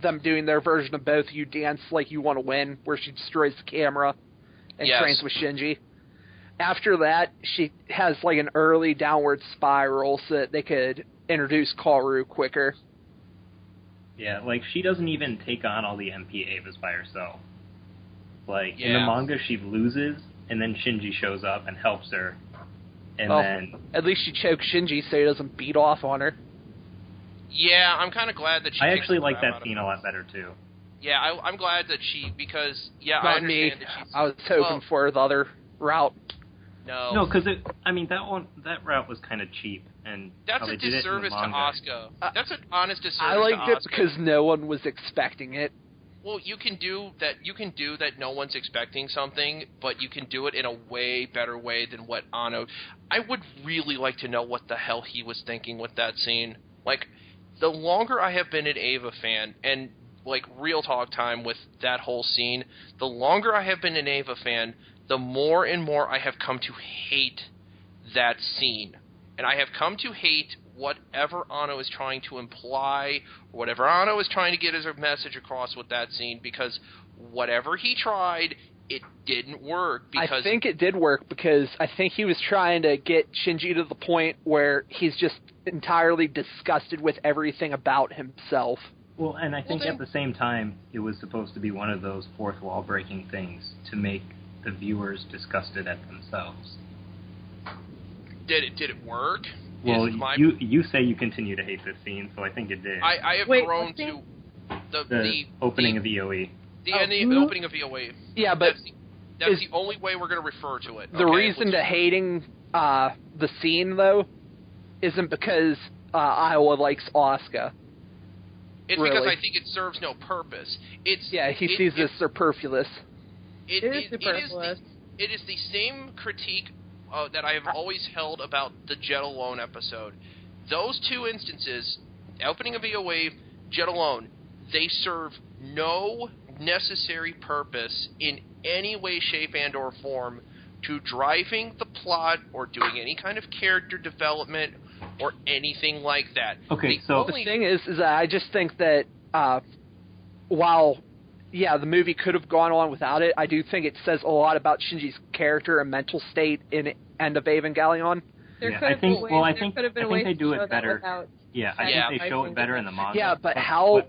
[SPEAKER 6] them doing their version of Both You Dance Like You Want to Win, where she destroys the camera and trains with Shinji. After that, she has an early downward spiral so that they could introduce Kaoru quicker.
[SPEAKER 4] Yeah, she doesn't even take on all the MP Avas by herself. In the manga, she loses, and then Shinji shows up and helps her. And then
[SPEAKER 6] at least she chokes Shinji so he doesn't beat off on her.
[SPEAKER 3] Yeah, I'm kind of glad that she...
[SPEAKER 4] I actually like that scene a lot better, too.
[SPEAKER 3] Yeah, I'm glad that she... Because,
[SPEAKER 6] Not
[SPEAKER 3] I understand
[SPEAKER 6] me.
[SPEAKER 3] that she's...
[SPEAKER 6] I was hoping for the other route.
[SPEAKER 3] No,
[SPEAKER 4] because that route was kind of cheap, and
[SPEAKER 3] that's a disservice to Asuka. That's an honest disservice.
[SPEAKER 6] I liked
[SPEAKER 3] to
[SPEAKER 6] it
[SPEAKER 3] Asuka.
[SPEAKER 6] because no one was expecting it.
[SPEAKER 3] Well, you can do that. You can do that. No one's expecting something, but you can do it in a way better way than what Anno. I would really like to know what the hell he was thinking with that scene. The longer I have been an Eva fan, and real talk time with that whole scene, the longer I have been an Eva fan, the more and more I have come to hate that scene. And I have come to hate whatever Anno is trying to imply, or whatever Anno is trying to get as a message across with that scene, because whatever he tried, it didn't work. Because
[SPEAKER 6] I think it did work, because I think he was trying to get Shinji to the point where he's just entirely disgusted with everything about himself.
[SPEAKER 4] Well, and I think at the same time, it was supposed to be one of those fourth wall breaking things to make the viewers disgusted at themselves.
[SPEAKER 3] Did it work?
[SPEAKER 4] Well, you say you continue to hate this scene, so I think it did.
[SPEAKER 3] I have grown to the
[SPEAKER 4] opening of EOE.
[SPEAKER 3] The opening of EOE.
[SPEAKER 6] Yeah, but
[SPEAKER 3] that's the only way we're going to refer to it.
[SPEAKER 6] The reason to hating the scene, though, isn't because Iowa likes Asuka.
[SPEAKER 3] It's because I think it serves no purpose. He
[SPEAKER 6] sees this superfluous.
[SPEAKER 5] It is superfluous.
[SPEAKER 3] It is the same critique that I have always held about the Jet Alone episode. Those two instances, opening of EOA, Jet Alone, they serve no necessary purpose in any way, shape, and or form to driving the plot or doing any kind of character development or anything like that.
[SPEAKER 4] Okay,
[SPEAKER 6] the thing is that I just think that while the movie could have gone on without it, I do think it says a lot about Shinji's character and mental state in End of Evangelion.
[SPEAKER 4] I think they do it better. I think they show it better in the manga.
[SPEAKER 6] Yeah, but how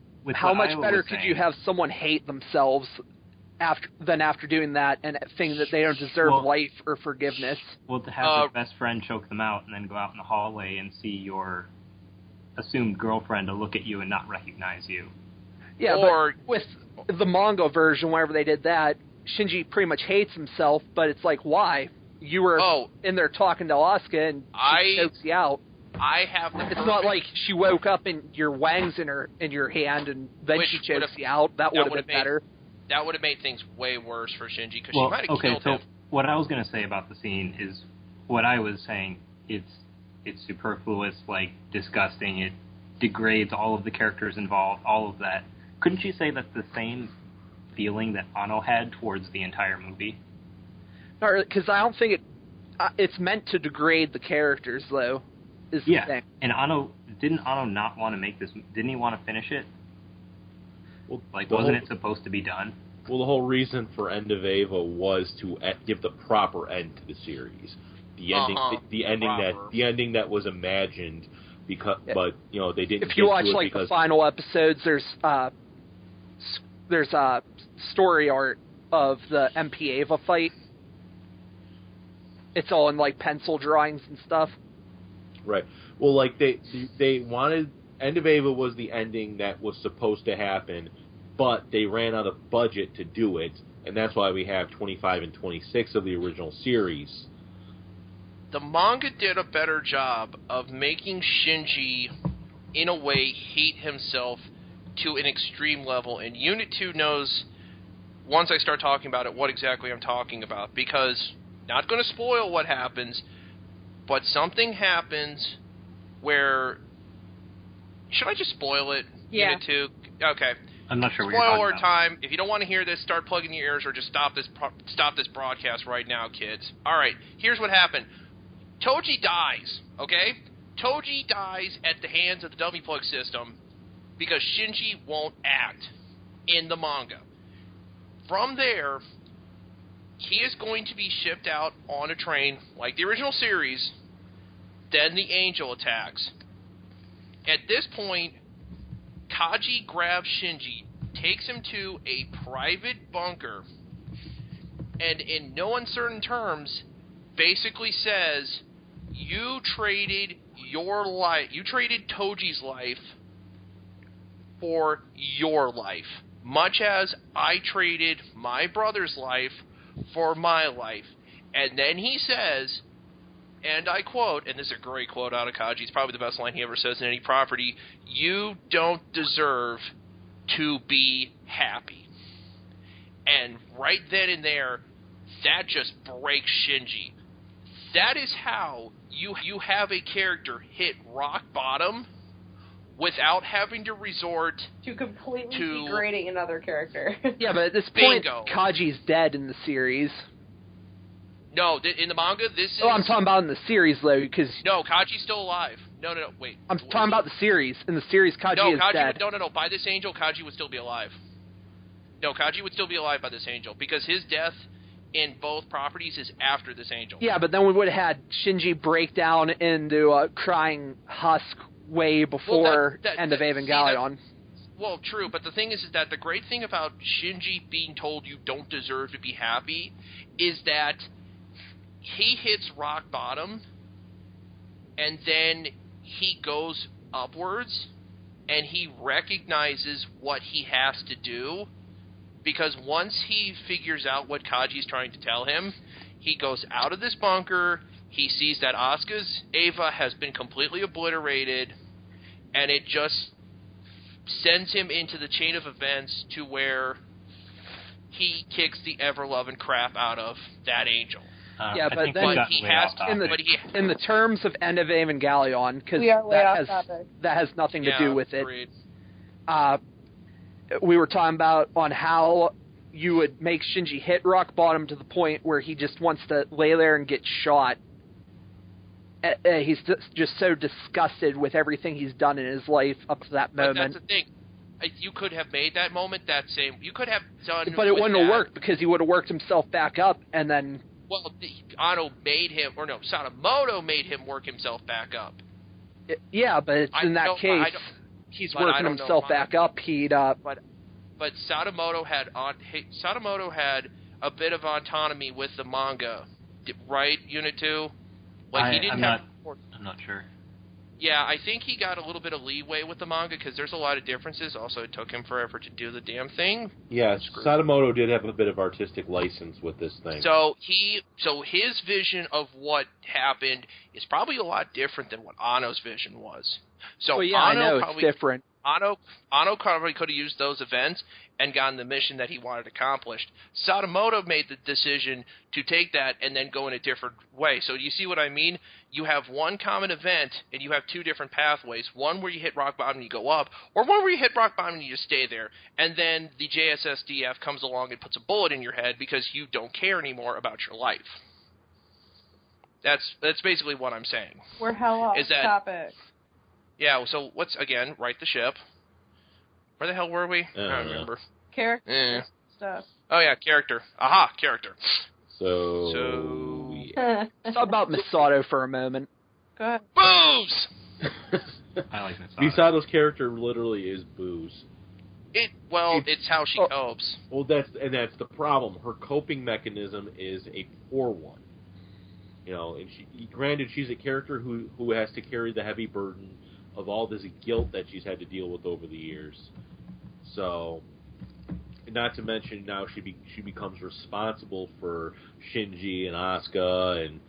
[SPEAKER 6] much better could you have someone hate themselves after doing that and think that they don't deserve life or forgiveness?
[SPEAKER 4] Well, to have their best friend choke them out and then go out in the hallway and see your assumed girlfriend to look at you and not recognize you.
[SPEAKER 6] Yeah, but with the manga version, whenever they did that, Shinji pretty much hates himself, but it's like, why? You were in there talking to Asuka and she chokes you out. It's not like she woke up and your wang's in your hand and then she chokes you out. That would have been better.
[SPEAKER 3] That would have made things way worse for Shinji because she might have killed him.
[SPEAKER 4] What I was going to say about the scene is what I was saying. It's superfluous, like disgusting. It degrades all of the characters involved, all of that. Couldn't you say that's the same feeling that Anno had towards the entire movie?
[SPEAKER 6] Because I don't think it's meant to degrade the characters, though. The thing.
[SPEAKER 4] And didn't Anno not want to make this? Didn't he want to finish it? Well, wasn't it supposed to be done?
[SPEAKER 2] Well, the whole reason for End of Eva was to give the proper end to the series. The ending that was imagined, but they didn't.
[SPEAKER 6] If you watch the final episodes, there's story art of the MP Eva fight. It's all in pencil drawings and stuff.
[SPEAKER 2] Right. Well, they wanted End of Eva was the ending that was supposed to happen, but they ran out of budget to do it, and that's why we have 25 and 26 of the original series.
[SPEAKER 3] The manga did a better job of making Shinji, in a way, hate himself to an extreme level, and Unit 2 knows, once I start talking about it, what exactly I'm talking about, because, not going to spoil what happens, but something happens where... Should I just spoil it?
[SPEAKER 5] Yeah.
[SPEAKER 3] Unit 2? Okay.
[SPEAKER 4] I'm not sure what you're talking about.
[SPEAKER 3] Spoiler time. If you don't want to hear this, start plugging your ears or just stop this broadcast right now, kids. All right, here's what happened. Toji dies, okay? Toji dies at the hands of the dummy plug system because Shinji won't act in the manga. From there, he is going to be shipped out on a train like the original series. Then the angel attacks. At this point, Kaji grabs Shinji, takes him to a private bunker, and in no uncertain terms, basically says, you traded Toji's life for your life, much as I traded my brother's life for my life. And then he says, and I quote, and this is a great quote out of Kaji, it's probably the best line he ever says in any property, you don't deserve to be happy. And right then and there, that just breaks Shinji. That is how you have a character hit rock bottom without having to resort
[SPEAKER 5] to completely degrading another character.
[SPEAKER 6] Yeah, but at this point, Kaji's dead in the series.
[SPEAKER 3] No, in the manga, this is...
[SPEAKER 6] Oh, I'm talking about in the series, though, because...
[SPEAKER 3] No, Kaji's still alive. No, wait.
[SPEAKER 6] I'm talking about the series. In the series, Kaji is dead.
[SPEAKER 3] No. By this angel, Kaji would still be alive. No, Kaji would still be alive by this angel, because his death in both properties is after this angel.
[SPEAKER 6] Yeah, but then we would have had Shinji break down into a crying husk way before End of Evangelion.
[SPEAKER 3] Well, true, but the thing is that the great thing about Shinji being told you don't deserve to be happy is that he hits rock bottom, and then he goes upwards, and he recognizes what he has to do, because once he figures out what Kaji's trying to tell him, he goes out of this bunker, he sees that Asuka's Eva has been completely obliterated, and it just sends him into the chain of events to where he kicks the ever-loving crap out of that angel.
[SPEAKER 6] Yeah, but then
[SPEAKER 3] he has
[SPEAKER 6] in the terms of End of Evangelion, because that has nothing to do with it. We were talking about on how you would make Shinji hit rock bottom to the point where he just wants to lay there and get shot. He's just so disgusted with everything he's done in his life up to that moment.
[SPEAKER 3] But that's the thing. You could have made that moment that same. You could have done.
[SPEAKER 6] But it wouldn't have worked because he would have worked himself back up and then.
[SPEAKER 3] Well, Sadamoto made him work himself back up.
[SPEAKER 6] Yeah, but in that case, he's working himself back up.
[SPEAKER 3] But Sadamoto had a bit of autonomy with the manga, right? Unit 2. Like
[SPEAKER 4] I'm not sure.
[SPEAKER 3] Yeah, I think he got a little bit of leeway with the manga because there's a lot of differences. Also, it took him forever to do the damn thing.
[SPEAKER 2] Yes, Sadamoto did have a bit of artistic license with this thing.
[SPEAKER 3] So his vision of what happened is probably a lot different than what Anno's vision was. So
[SPEAKER 6] I know it's different.
[SPEAKER 3] Anno probably could have used those events and gotten the mission that he wanted accomplished. Sadamoto made the decision to take that and then go in a different way. So you see what I mean? You have one common event and you have two different pathways. One where you hit rock bottom and you go up, or one where you hit rock bottom and you just stay there. And then the JSSDF comes along and puts a bullet in your head because you don't care anymore about your life. That's basically what I'm saying.
[SPEAKER 5] We're hell off topic.
[SPEAKER 3] Yeah, so let's, again, right the ship. Where the hell were we? I don't remember.
[SPEAKER 5] Character stuff.
[SPEAKER 3] Oh, yeah, character. Aha, character.
[SPEAKER 2] So
[SPEAKER 3] yeah.
[SPEAKER 6] Talk about Misato for a moment.
[SPEAKER 5] Go ahead.
[SPEAKER 3] Booze!
[SPEAKER 4] I like Misato.
[SPEAKER 2] Misato's character literally is booze.
[SPEAKER 3] It's how she copes.
[SPEAKER 2] Well, that's the problem. Her coping mechanism is a poor one. You know, and granted, she's a character who has to carry the heavy burden of all this guilt that she's had to deal with over the years. So, not to mention now she becomes responsible for Shinji and Asuka and,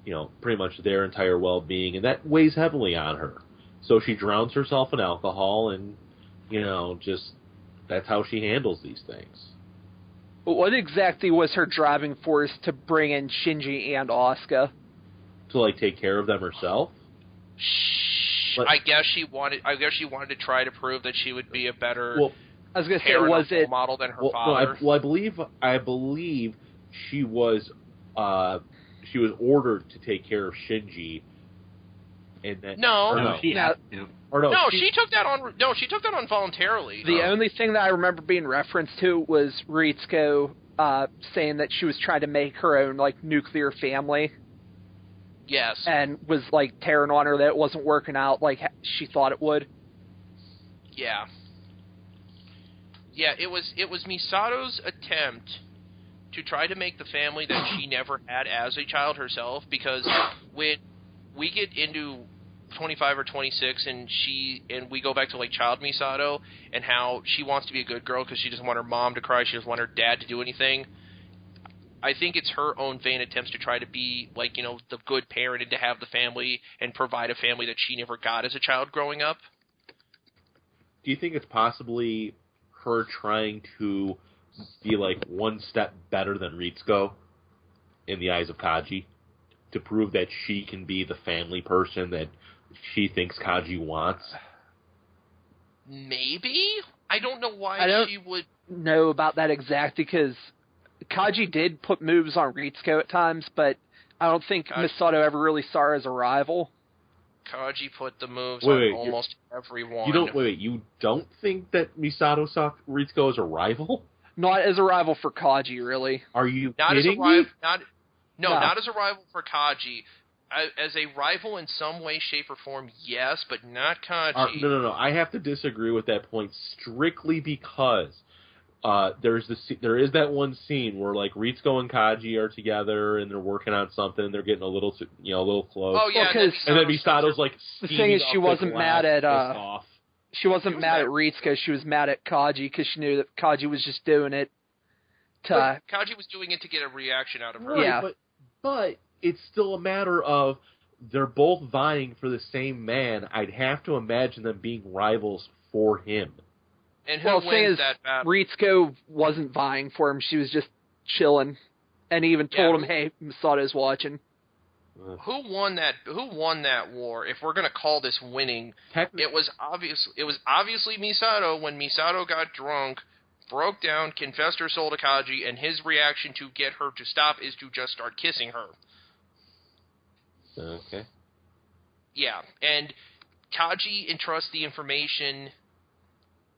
[SPEAKER 2] you know, pretty much their entire well-being, and that weighs heavily on her. So she drowns herself in alcohol, and, you know, just that's how she handles these things.
[SPEAKER 6] What exactly was her driving force to bring in Shinji and Asuka?
[SPEAKER 2] To, like, take care of them herself?
[SPEAKER 3] I guess she wanted to try to prove that she would be a better
[SPEAKER 6] I was going to say, was it
[SPEAKER 3] model than her father?
[SPEAKER 2] No, I believe she was ordered to take care of Shinji, and that
[SPEAKER 3] she took that on. No, she took that on voluntarily.
[SPEAKER 6] The only thing that I remember being referenced to was Ritsuko saying that she was trying to make her own like nuclear family.
[SPEAKER 3] Yes.
[SPEAKER 6] And was, like, tearing on her that it wasn't working out like she thought it would.
[SPEAKER 3] Yeah. Yeah, it was Misato's attempt to try to make the family that she never had as a child herself, because when we get into 25 or 26 and we go back to, like, child Misato and how she wants to be a good girl because she doesn't want her mom to cry, she doesn't want her dad to do anything, I think it's her own vain attempts to try to be, like, you know, the good parent and to have the family and provide a family that she never got as a child growing up.
[SPEAKER 2] Do you think it's possibly her trying to be, like, one step better than Ritsuko in the eyes of Kaji? To prove that she can be the family person that she thinks Kaji wants?
[SPEAKER 3] Maybe? I don't know why she would...
[SPEAKER 6] know about that exactly, because Kaji did put moves on Ritsuko at times, but I don't think Misato ever really saw her as a rival.
[SPEAKER 3] Kaji put the moves on almost everyone.
[SPEAKER 2] You don't think that Misato saw Ritsuko as a rival?
[SPEAKER 6] Not as a rival for Kaji, really.
[SPEAKER 2] Are you
[SPEAKER 3] not
[SPEAKER 2] kidding
[SPEAKER 3] as a rival,
[SPEAKER 2] me?
[SPEAKER 3] Not as a rival for Kaji. As a rival in some way, shape, or form, yes, but not Kaji.
[SPEAKER 2] No. I have to disagree with that point strictly because there is that one scene where like Ritsuko and Kaji are together and they're working on something and they're getting a little close.
[SPEAKER 3] Oh yeah,
[SPEAKER 6] because
[SPEAKER 2] and then Misato's like
[SPEAKER 6] the thing is she wasn't mad at she wasn't mad at
[SPEAKER 3] Ritsuko.
[SPEAKER 6] Ritsuko. She was mad at Kaji because she knew that Kaji was just doing it to.
[SPEAKER 3] Kaji was doing it to get a reaction out of her.
[SPEAKER 2] Right,
[SPEAKER 6] yeah,
[SPEAKER 2] but it's still a matter of they're both vying for the same man. I'd have to imagine them being rivals for him.
[SPEAKER 3] And who wins that battle?
[SPEAKER 6] Ritsuko wasn't vying for him. She was just chilling, and even told him, "Hey, Misato's watching."
[SPEAKER 3] Who won that war? If we're gonna call this winning, it was obviously Misato when Misato got drunk, broke down, confessed her soul to Kaji, and his reaction to get her to stop is to just start kissing her.
[SPEAKER 2] Okay.
[SPEAKER 3] Yeah, and Kaji entrusts the information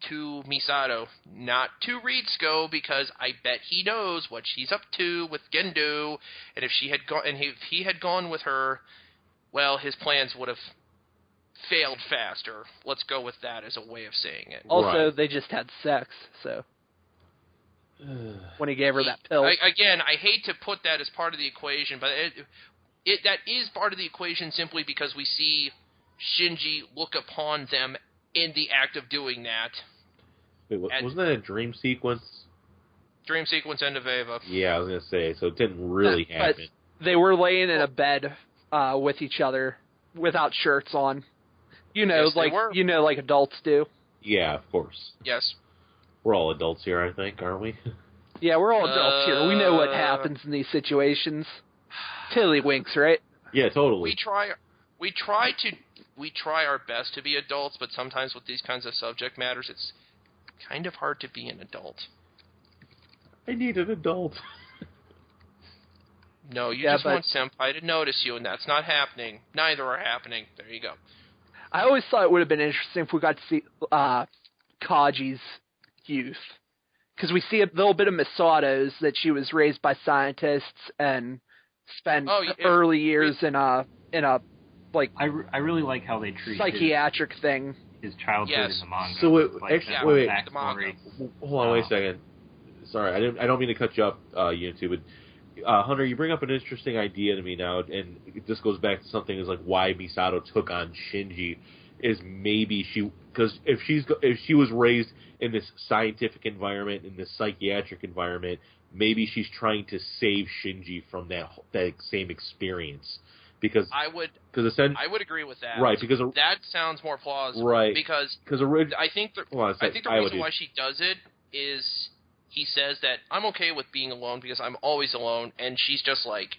[SPEAKER 3] to Misato, not to Ritsuko, because I bet he knows what she's up to with Gendo, and if he had gone with her, well, his plans would have failed faster. Let's go with that as a way of saying it.
[SPEAKER 6] Also, They just had sex, so when he gave her that pill.
[SPEAKER 3] Again, I hate to put that as part of the equation, but that is part of the equation simply because we see Shinji look upon them in the act of doing that.
[SPEAKER 2] Wait, wasn't that a dream sequence?
[SPEAKER 3] Dream sequence, end of Eva.
[SPEAKER 2] Yeah, I was going to say, so it didn't really happen.
[SPEAKER 6] But they were laying in a bed with each other without shirts on.
[SPEAKER 3] Yes,
[SPEAKER 6] like adults do.
[SPEAKER 2] Yeah, of course.
[SPEAKER 3] Yes.
[SPEAKER 2] We're all adults here, I think, aren't we?
[SPEAKER 6] Yeah, we're all adults here. We know what happens in these situations. Tiddlywinks, right?
[SPEAKER 2] Yeah, totally.
[SPEAKER 3] We try our best to be adults, but sometimes with these kinds of subject matters, it's kind of hard to be an adult.
[SPEAKER 2] I need an adult.
[SPEAKER 3] No, you just want Senpai to notice you, and that's not happening. Neither are happening. There you go.
[SPEAKER 6] I always thought it would have been interesting if we got to see Kaji's youth. Because we see a little bit of Misato's, that she was raised by scientists and spent early years in a like
[SPEAKER 4] I really like how they treat
[SPEAKER 6] psychiatric thing.
[SPEAKER 4] His childhood in the manga.
[SPEAKER 2] So wait,
[SPEAKER 3] wait.
[SPEAKER 2] Hold on, wait a second. Sorry, I don't mean to cut you up, you two, but Hunter, you bring up an interesting idea to me now, and this goes back to something is like why Misato took on Shinji is maybe because if she was raised in this scientific environment, in this psychiatric environment, maybe she's trying to save Shinji from that same experience. Because
[SPEAKER 3] I would agree with that.
[SPEAKER 2] Right, because
[SPEAKER 3] that sounds more plausible.
[SPEAKER 2] Right,
[SPEAKER 3] because I think the reason why she does it is he says that I'm okay with being alone because I'm always alone, and she's just like,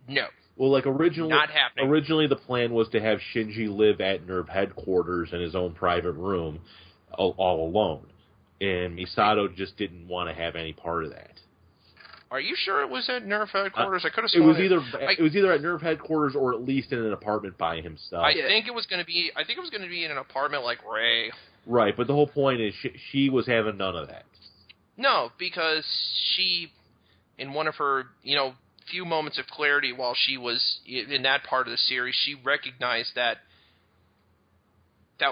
[SPEAKER 3] no.
[SPEAKER 2] Well, like originally,
[SPEAKER 3] not happening.
[SPEAKER 2] Originally, the plan was to have Shinji live at NERV headquarters in his own private room, all alone, and Misato just didn't want to have any part of that.
[SPEAKER 3] Are you sure it was at NERV headquarters? I could have sworn
[SPEAKER 2] it was either at NERV headquarters or at least in an apartment by himself.
[SPEAKER 3] I think it was going to be in an apartment like Ray.
[SPEAKER 2] Right, but the whole point is she was having none of that.
[SPEAKER 3] No, because she, in one of her few moments of clarity while she was in that part of the series, she recognized that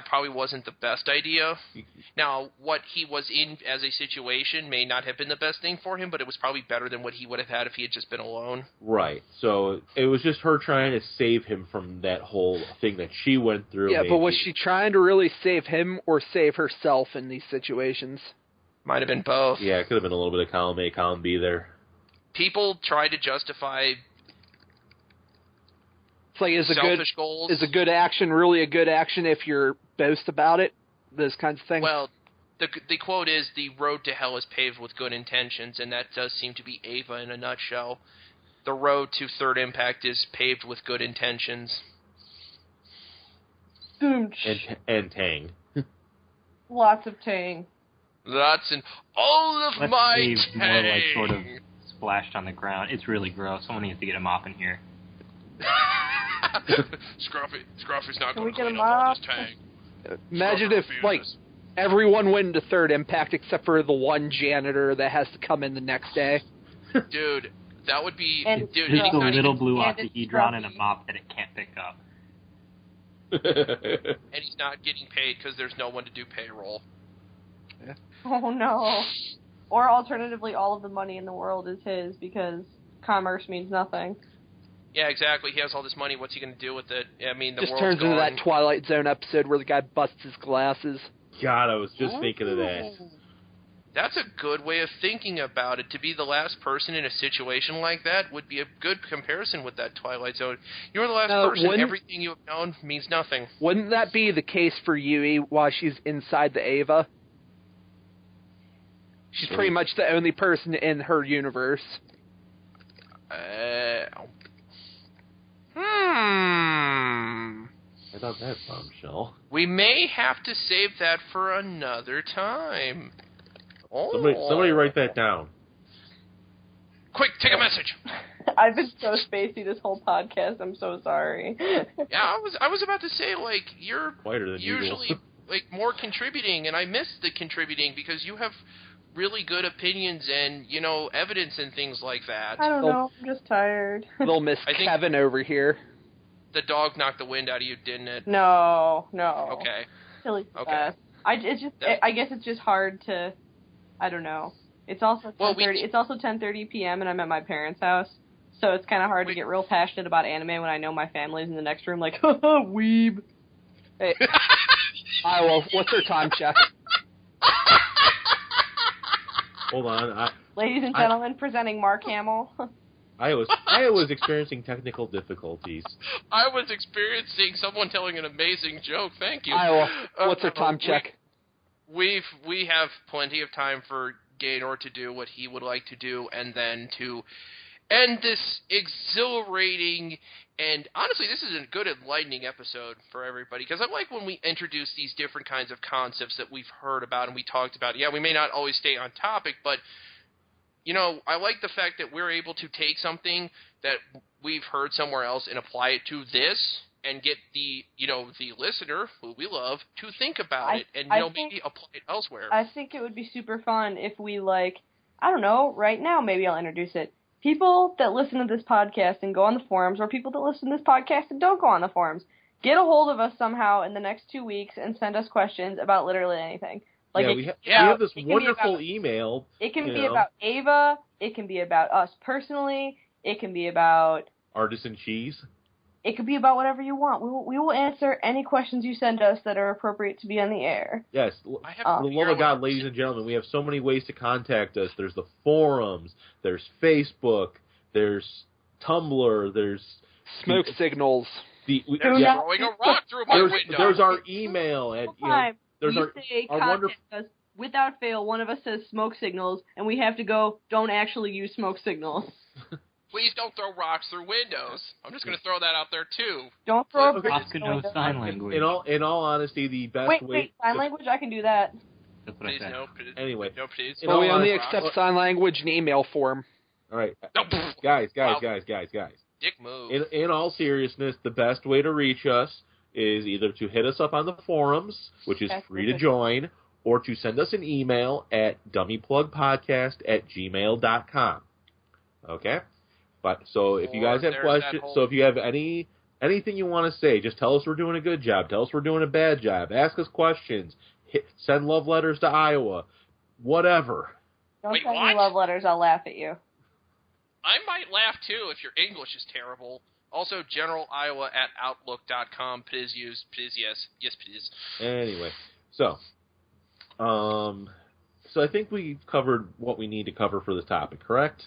[SPEAKER 3] probably wasn't the best idea. Now, what he was in as a situation may not have been the best thing for him, but it was probably better than what he would have had if he had just been alone.
[SPEAKER 2] Right. So it was just her trying to save him from that whole thing that she went through.
[SPEAKER 6] Yeah, but was she trying to really save him or save herself in these situations?
[SPEAKER 3] Might have been both.
[SPEAKER 2] Yeah, it could have been a little bit of column A, column B there.
[SPEAKER 3] People try to justify
[SPEAKER 6] it's like,
[SPEAKER 3] selfish goals.
[SPEAKER 6] Is a good action really a good action if you're boast about it? Those kinds of things?
[SPEAKER 3] Well, the quote is, the road to hell is paved with good intentions, and that does seem to be Eva in a nutshell. The road to Third Impact is paved with good intentions.
[SPEAKER 2] And Tang.
[SPEAKER 5] Lots of Tang.
[SPEAKER 3] Lots and all of my Tang.
[SPEAKER 4] More like sort of splashed on the ground. It's really gross. Someone needs to get a mop in here.
[SPEAKER 3] Scruffy's not going to clean up all this Tang.
[SPEAKER 6] Imagine if, everyone went into Third Impact except for the one janitor that has to come in the next day.
[SPEAKER 3] Dude, that would be...
[SPEAKER 4] Just a little blue octahedron and a mop that it can't pick up.
[SPEAKER 3] And he's not getting paid because there's no one to do payroll.
[SPEAKER 5] Oh, no. Or alternatively, all of the money in the world is his because commerce means nothing.
[SPEAKER 3] Yeah, exactly. He has all this money. What's he going to do with it? I mean, the
[SPEAKER 6] just
[SPEAKER 3] world's
[SPEAKER 6] turns
[SPEAKER 3] gone.
[SPEAKER 6] into that Twilight Zone episode where the guy busts his glasses.
[SPEAKER 2] God, I was just thinking of that.
[SPEAKER 3] That's a good way of thinking about it. To be the last person in a situation like that would be a good comparison with that Twilight Zone. You're the last person. Everything you have known means nothing.
[SPEAKER 6] Wouldn't that be the case for Yui while she's inside the Ava? She's pretty much the only person in her universe.
[SPEAKER 2] I thought that bombshell.
[SPEAKER 3] We may have to save that for another time. Oh.
[SPEAKER 2] Somebody write that down.
[SPEAKER 3] Quick, take a message.
[SPEAKER 5] I've been so spacey this whole podcast. I'm so sorry.
[SPEAKER 3] Yeah, I was about to say, like, you're
[SPEAKER 2] usual.
[SPEAKER 3] usually like more contributing, and I miss the contributing because you have really good opinions and, you know, evidence and things like that.
[SPEAKER 5] I don't know. I'm just tired.
[SPEAKER 6] Little Miss Kevin over here.
[SPEAKER 3] The dog knocked the wind out of you, didn't it?
[SPEAKER 5] No.
[SPEAKER 3] Okay.
[SPEAKER 5] Silly
[SPEAKER 3] okay.
[SPEAKER 5] I guess it's just hard to. I don't know. It's also 10:30. It's also 10:30 p.m. and I'm at my parents' house, so it's kind of hard to get real passionate about anime when I know my family's in the next room. Like, haha, weeb. Hey.
[SPEAKER 6] Well, what's her time check?
[SPEAKER 2] Hold on.
[SPEAKER 5] Ladies and gentlemen, presenting Mark Hamill.
[SPEAKER 2] I was experiencing technical difficulties.
[SPEAKER 3] I was experiencing someone telling an amazing joke. Thank you.
[SPEAKER 6] What's her time check?
[SPEAKER 3] We have plenty of time for Gaynor to do what he would like to do, and then to end this exhilarating and honestly, this is a good enlightening episode for everybody, because I like when we introduce these different kinds of concepts that we've heard about and we talked about. Yeah, we may not always stay on topic, but you know, I like the fact that we're able to take something that we've heard somewhere else and apply it to this, and get the listener, who we love, to think about it and maybe apply it elsewhere.
[SPEAKER 5] I think it would be super fun if we, I don't know, right now maybe I'll introduce it. People that listen to this podcast and go on the forums, or people that listen to this podcast and don't go on the forums, get a hold of us somehow in the next 2 weeks and send us questions about literally anything.
[SPEAKER 2] We have this wonderful email.
[SPEAKER 5] It can be about Ava. It can be about us personally. It can be about
[SPEAKER 2] Artisan Cheese.
[SPEAKER 5] It could be about whatever you want. We will answer any questions you send us that are appropriate to be on the air.
[SPEAKER 2] Yes. For the love of God, ladies and gentlemen, we have so many ways to contact us. There's the forums. There's Facebook. There's Tumblr. There's
[SPEAKER 6] smoke signals.
[SPEAKER 3] There's throwing a rock through my window.
[SPEAKER 2] There's our email. There's our wonderful.
[SPEAKER 5] Us. Without fail, one of us says smoke signals, and we have to go, don't actually use smoke signals.
[SPEAKER 3] Please don't throw rocks through windows. I'm just going to throw that out there, too.
[SPEAKER 5] Don't throw
[SPEAKER 4] Oscar knows sign language.
[SPEAKER 2] In all honesty, the best way...
[SPEAKER 5] Wait, sign language? I can do that.
[SPEAKER 4] That's what I said.
[SPEAKER 2] Anyway.
[SPEAKER 3] No, please.
[SPEAKER 6] We only accept sign language in email form.
[SPEAKER 2] All right. Guys.
[SPEAKER 3] Dick move.
[SPEAKER 2] In all seriousness, the best way to reach us is either to hit us up on the forums, which is free to join, or to send us an email at dummyplugpodcast@gmail.com. Okay? But so if you guys have questions, so if you have anything you want to say, just tell us we're doing a good job. Tell us we're doing a bad job. Ask us questions. Send love letters to Iowa. Whatever.
[SPEAKER 5] Don't send me love letters. I'll laugh at you.
[SPEAKER 3] I might laugh too if your English is terrible. Also, generaliowa@outlook.com. Please use. Please yes. Yes, please.
[SPEAKER 2] Anyway, so I think we covered what we need to cover for this topic, correct?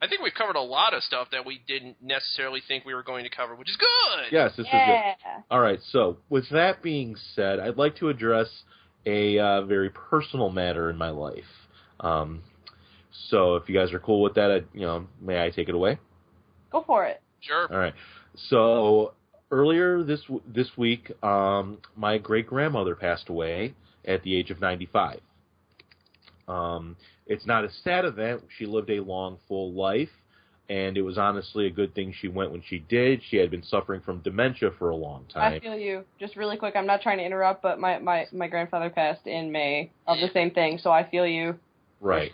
[SPEAKER 3] I think we've covered a lot of stuff that we didn't necessarily think we were going to cover, which is good!
[SPEAKER 2] Yes, this is good. All right, so with that being said, I'd like to address a very personal matter in my life. So if you guys are cool with that, may I take it away?
[SPEAKER 5] Go for it.
[SPEAKER 3] Sure.
[SPEAKER 2] All right. So earlier this week, my great-grandmother passed away at the age of 95. It's not a sad event. She lived a long, full life, and it was honestly a good thing she went when she did. She had been suffering from dementia for a long time.
[SPEAKER 5] I feel you. Just really quick, I'm not trying to interrupt, but my grandfather passed in May of the same thing, so I feel you.
[SPEAKER 2] Right.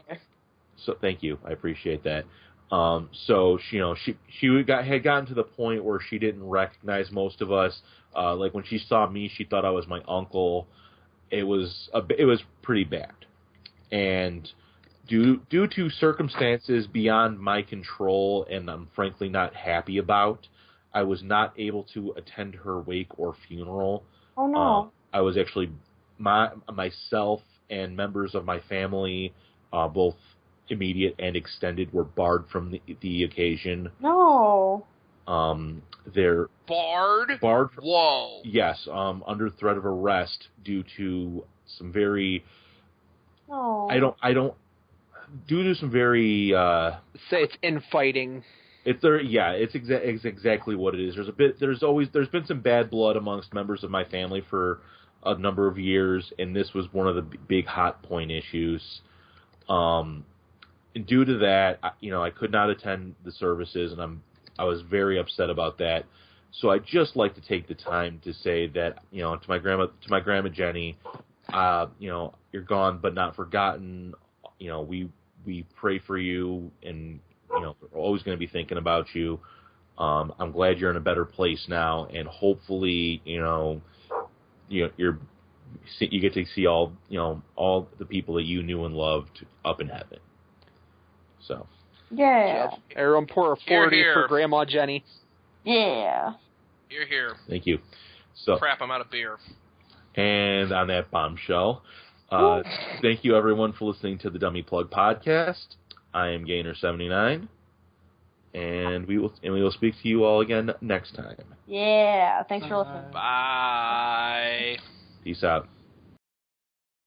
[SPEAKER 2] So thank you. I appreciate that. So she had gotten to the point where she didn't recognize most of us. Like when she saw me, she thought I was my uncle. It was pretty bad. And due to circumstances beyond my control, and I'm frankly not happy about, I was not able to attend her wake or funeral.
[SPEAKER 5] Oh no!
[SPEAKER 2] I was actually myself and members of my family, both immediate and extended, were barred from the occasion.
[SPEAKER 5] No.
[SPEAKER 2] They're
[SPEAKER 3] barred. Whoa.
[SPEAKER 2] Yes. Under threat of arrest due to some very.
[SPEAKER 5] No.
[SPEAKER 2] I don't. Due to some very.
[SPEAKER 6] Say it's infighting.
[SPEAKER 2] It's exactly what it is. There's been some bad blood amongst members of my family for a number of years, and this was one of the big hot point issues. And due to that, I could not attend the services, and I was very upset about that. So I'd just like to take the time to say that, to my grandma Jenny, you're gone but not forgotten. We pray for you, and we're always going to be thinking about you. I'm glad you're in a better place now, and hopefully, you get to see all the people that you knew and loved up in heaven. So.
[SPEAKER 5] Yeah.
[SPEAKER 6] Everyone pour a 40 for Grandma Jenny.
[SPEAKER 5] Yeah.
[SPEAKER 3] Here.
[SPEAKER 2] Thank you. So.
[SPEAKER 3] Crap, I'm out of beer.
[SPEAKER 2] And on that bombshell, thank you everyone for listening to the Dummy Plug podcast. I am Gainer79, and we will speak to you all again next time.
[SPEAKER 5] Yeah. Thanks for listening.
[SPEAKER 3] Bye.
[SPEAKER 2] Peace out.